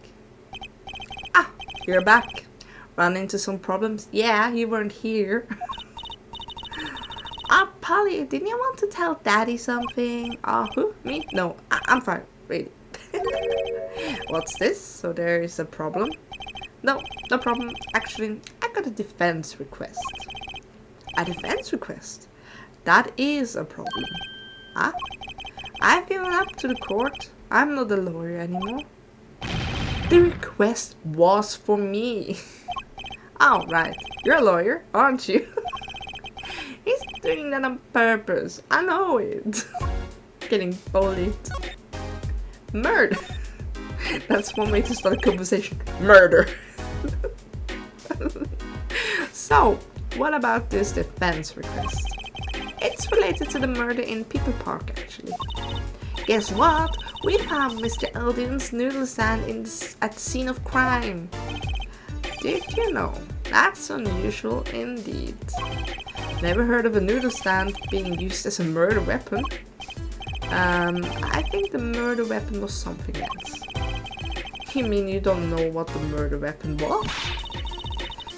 Ah, you're back. Run into some problems? Yeah, you weren't here. Ah, Polly, didn't you want to tell Daddy something? Who? Me? No, I'm fine. Really. What's this? So there is a problem? No problem. Actually, I got a defense request. A defense request? That is a problem. Huh? I've given up to the court. I'm not a lawyer anymore. The request was for me. Oh, right. You're a lawyer, aren't you? He's doing that on purpose. I know it. Getting bullied. Murder. That's one way to start a conversation. Murder. So, what about this defense request? It's related to the murder in People Park, actually. Guess what? We found Mr. Eldoon's noodle stand at the scene of crime. Did you know? That's unusual indeed. Never heard of a noodle stand being used as a murder weapon. I think the murder weapon was something else. You mean you don't know what the murder weapon was?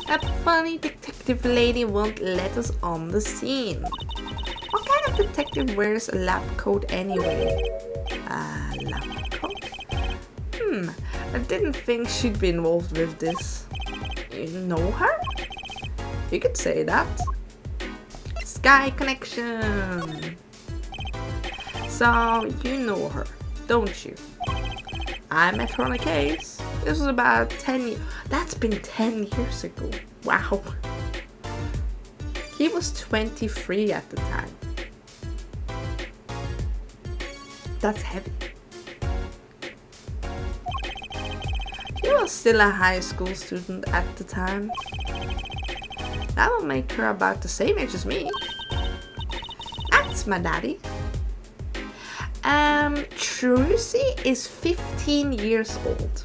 A funny detective lady won't let us on the scene. What kind of detective wears a lab coat anyway? A lab coat? I didn't think she'd be involved with this. You know her? You could say that. Sky connection! So, you know her, don't you? I met her on a case. This was about 10 years. That's been 10 years ago. Wow. He was 23 at the time. That's heavy. She was still a high school student at the time. That will make her about the same age as me. That's my daddy. Trucy is 15 years old.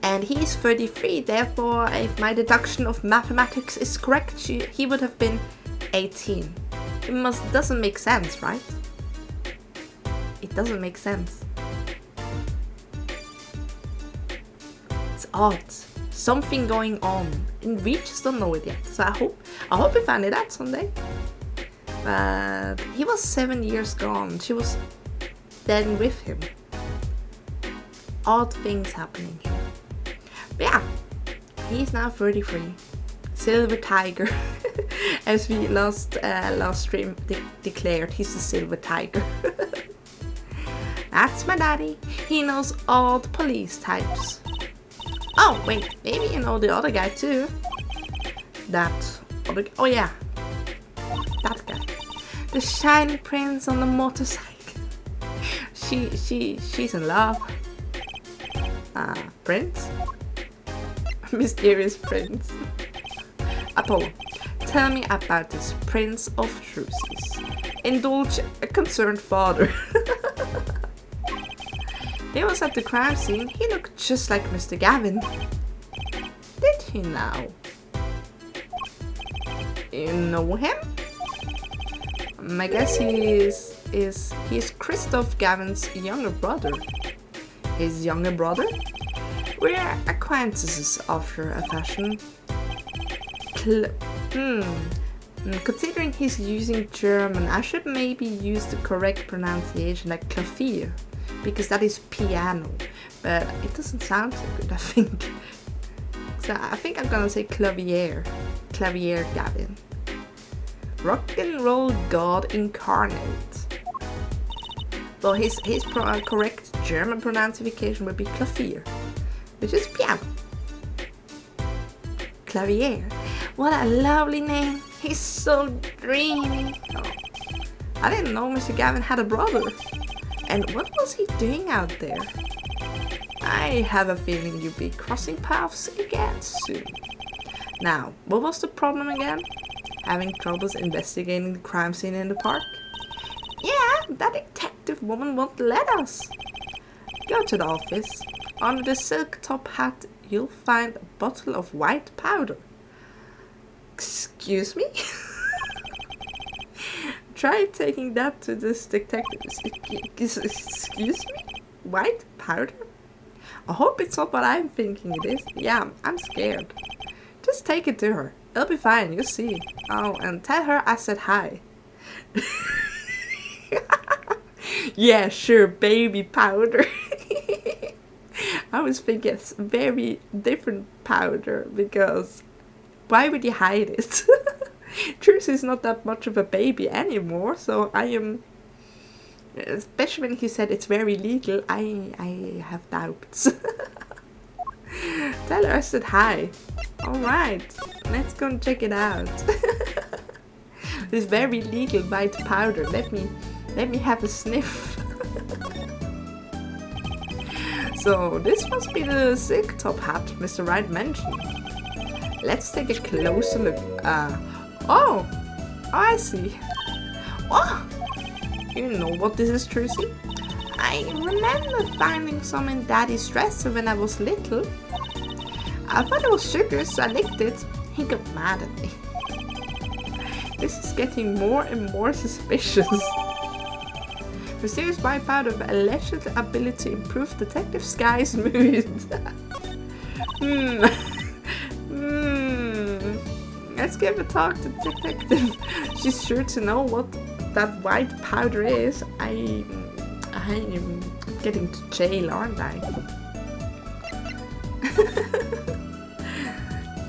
And he's 33, therefore, if my deduction of mathematics is correct, he would have been 18. It doesn't make sense, right? It doesn't make sense. It's odd. Something going on, and we just don't know it yet. So I hope we find it out someday. But he was 7 years gone. She was then with him. Odd things happening here. But yeah, he's now 33. Silver Tiger. As we last stream declared, he's the Silver Tiger. That's my daddy. He knows all the police types. Oh, wait, maybe you know the other guy too. Oh yeah, that guy. The shiny prince on the motorcycle. She's in love. Prince? Mysterious prince. Apollo, tell me about this Prince of Truces. Indulge a concerned father. He was at the crime scene. He looked just like Mr. Gavin. Did he now? You know him? I guess he's Christoph Gavin's younger brother. His younger brother? We're acquaintances after a fashion. Considering he's using German, I should maybe use the correct pronunciation, like Klavier, because that is piano, but it doesn't sound so good, I think. So I think I'm gonna say Clavier. Clavier Gavin. Rock and roll god incarnate. Well, his correct German pronunciation would be Klavier, which is piano. Clavier. What a lovely name. He's so dreamy. Oh, I didn't know Mr. Gavin had a brother. And what was he doing out there? I have a feeling you'll be crossing paths again soon. Now, what was the problem again? Having troubles investigating the crime scene in the park? Yeah, that detective woman won't let us. Go to the office. Under the silk top hat, you'll find a bottle of white powder. Excuse me? Try taking that to this detective. Excuse me? White powder? I hope it's not what I'm thinking it is. Yeah, I'm scared. Just take it to her. It'll be fine, you'll see. Oh, and tell her I said hi. Yeah, sure, baby powder. I was thinking it's very different powder, because why would you hide it? Truce is not that much of a baby anymore, so I am, especially when he said it's very legal, I have doubts. Tell her I said hi. Alright, let's go and check it out. This very legal white powder, let me have a sniff. So this must be the silk top hat Mr. Wright mentioned. Let's take a closer look. Oh, I see. Oh, you know what this is, Trucy? I remember finding some in Daddy's dresser when I was little. I thought it was sugar, so I licked it. He got mad at me. This is getting more and more suspicious. Mysterious white powder with alleged ability to improve Detective Sky's mood. Let's give a talk to Detective. She's sure to know what that white powder is. I'm getting to jail, aren't I?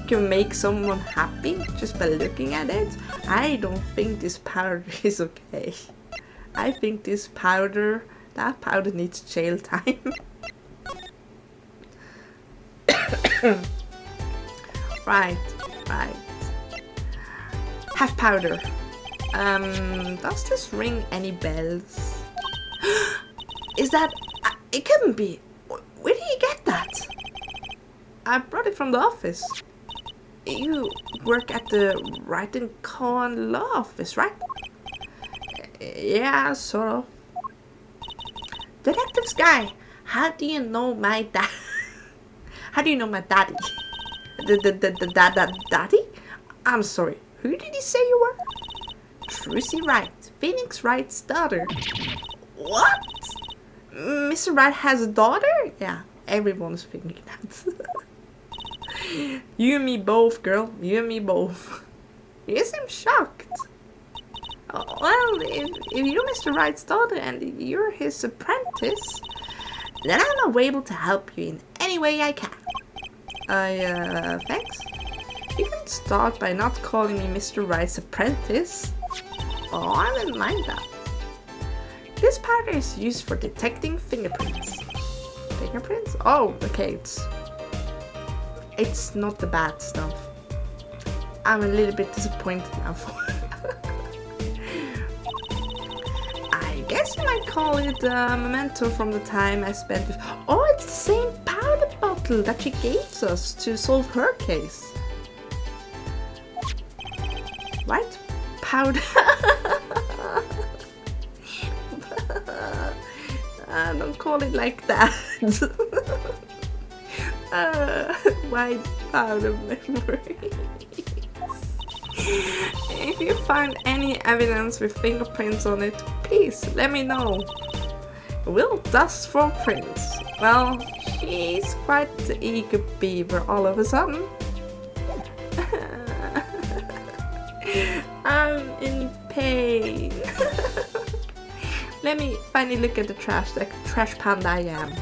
Can make someone happy just by looking at it? I don't think this powder is okay. I think that powder needs jail time. Right. Have powder. Does this ring any bells? Is that... it couldn't be. Where did you get that? I brought it from the office. You work at the Writing Con law office, right? Yeah, sort of. Detective Sky, how do you know my dad? How do you know my daddy? Daddy? I'm sorry, who did he say you were? Trucy Wright, Phoenix Wright's daughter. What? Mr. Wright has a daughter? Yeah, everyone's thinking that. You and me both, girl. You and me both. You seem shocked. Well, if you're Mr. Wright's daughter and you're his apprentice, then I'm able to help you in any way I can. Thanks. You can start by not calling me Mr. Wright's apprentice. Oh, I didn't mind that. This powder is used for detecting fingerprints. Fingerprints? Oh, okay, it's not the bad stuff. I'm a little bit disappointed now for I guess you might call it a memento from the time I spent with... Oh, it's the same powder bottle that she gave us to solve her case. White powder. Don't call it like that. White powder memories. If you find any evidence with fingerprints on it, please let me know. Will dust footprints. Well, she's quite the eager beaver all of a sudden. I'm in pain. Let me finally look at the trash, like trash panda I am.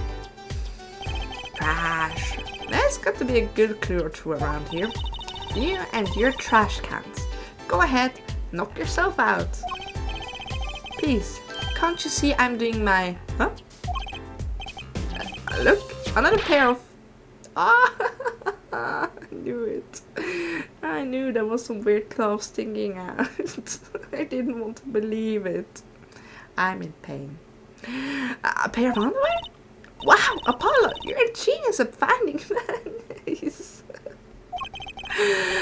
Trash. There's got to be a good clue or two around here. You and your trash cans. Go ahead, knock yourself out. Please, can't you see I'm doing my... Huh? Look, another pair of... Ah, I knew it. I knew there was some weird claws sticking out. I didn't want to believe it. I'm in pain. A pair of underwear? Wow, Apollo, you're a genius at finding these.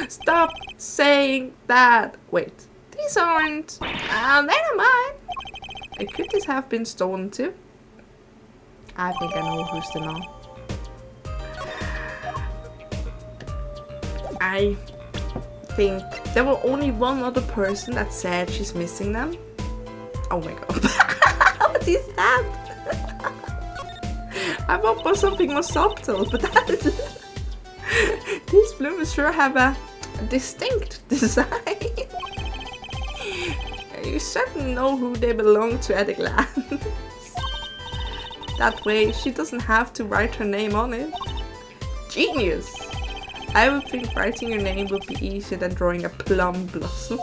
Stop saying that. Wait, these aren't... never mind. Could this have been stolen too? I think I know who's the now. I think there were only one other person that said she's missing them. Oh my god. What is that? I thought for something more subtle, but that is... These blooms sure have a distinct design. You certainly know who they belong to at a glance. That way, she doesn't have to write her name on it. Genius! I would think writing your name would be easier than drawing a plum blossom.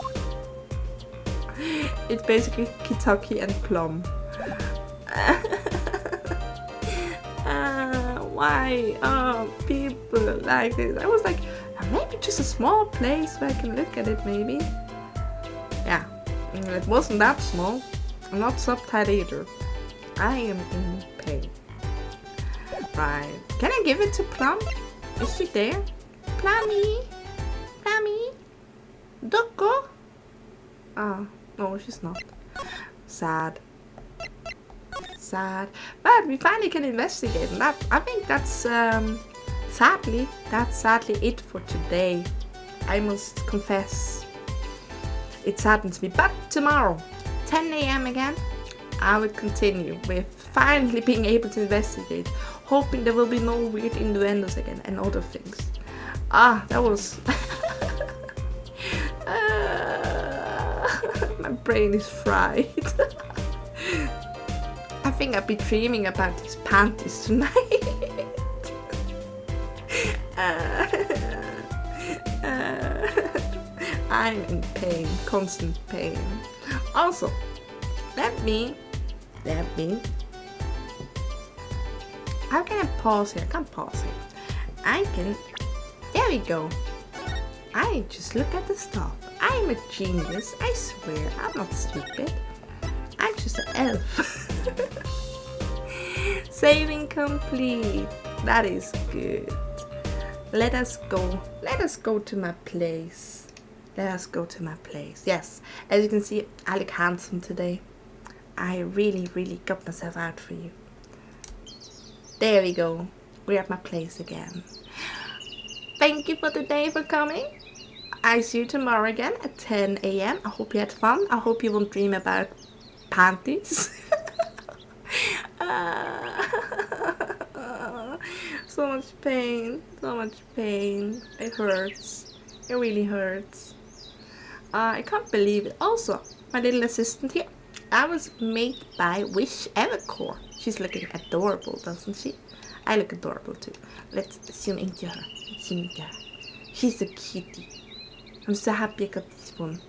It's basically Kentucky and plum. Why are people like this? I was like, maybe just a small place where I can look at it, maybe. Yeah, it wasn't that small. I'm not subtitled either. I am in pain. Right. Can I give it to Plum? Is she there? Plummy? Plummy? Ducko? Oh, no, she's not. Sad. Sad. But we finally can investigate. And that, I think that's sadly it for today. I must confess. It saddens me. But tomorrow, 10 a.m. again, I will continue with finally being able to investigate, hoping there will be no weird innuendos again and other things. That was... my brain is fried. I think I'll be dreaming about these panties tonight. I'm in pain, constant pain. Also, let me. How can I pause here? I can't pause here. There we go. I just look at the stuff. I'm a genius, I swear. I'm not stupid. I'm just an elf. Saving complete. That is good. Let us go to my place. Yes, as you can see, I look handsome today. I really got myself out for you. There we go. We're at my place again. Thank you for today for coming. I see you tomorrow again at 10 a.m. I hope you had fun. I hope you won't dream about panties. So much pain. It hurts. It really hurts. I can't believe it. Also, my little assistant here, I was made by Wish Evercore. She's looking adorable, doesn't she? I look adorable too. Let's zoom into her. She's a cutie. I'm so happy I got this one.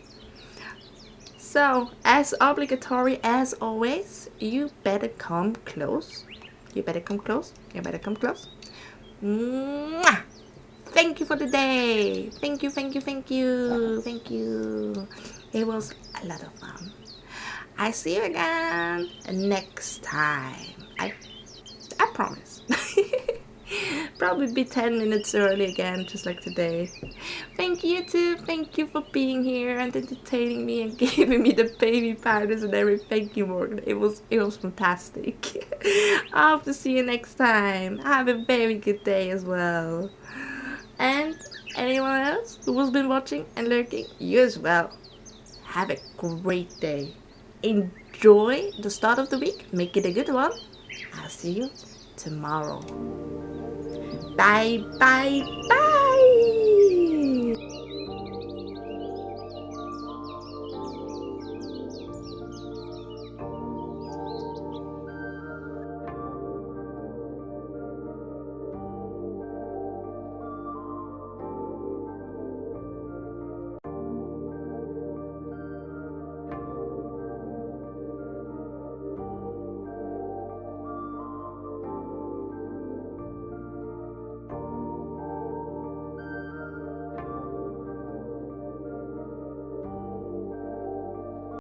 So, as obligatory as always, you better come close. Mwah! Thank you for the day. Thank you. It was a lot of fun. I see you again next time. I promise. Probably be 10 minutes early again, just like today. Thank you too. Thank you for being here and entertaining me and giving me the baby powders and everything. Thank you, Morgan. It was fantastic. I hope to see you next time. Have a very good day as well. And anyone else who has been watching and lurking, you as well. Have a great day. Enjoy the start of the week. Make it a good one. I'll see you tomorrow. Bye.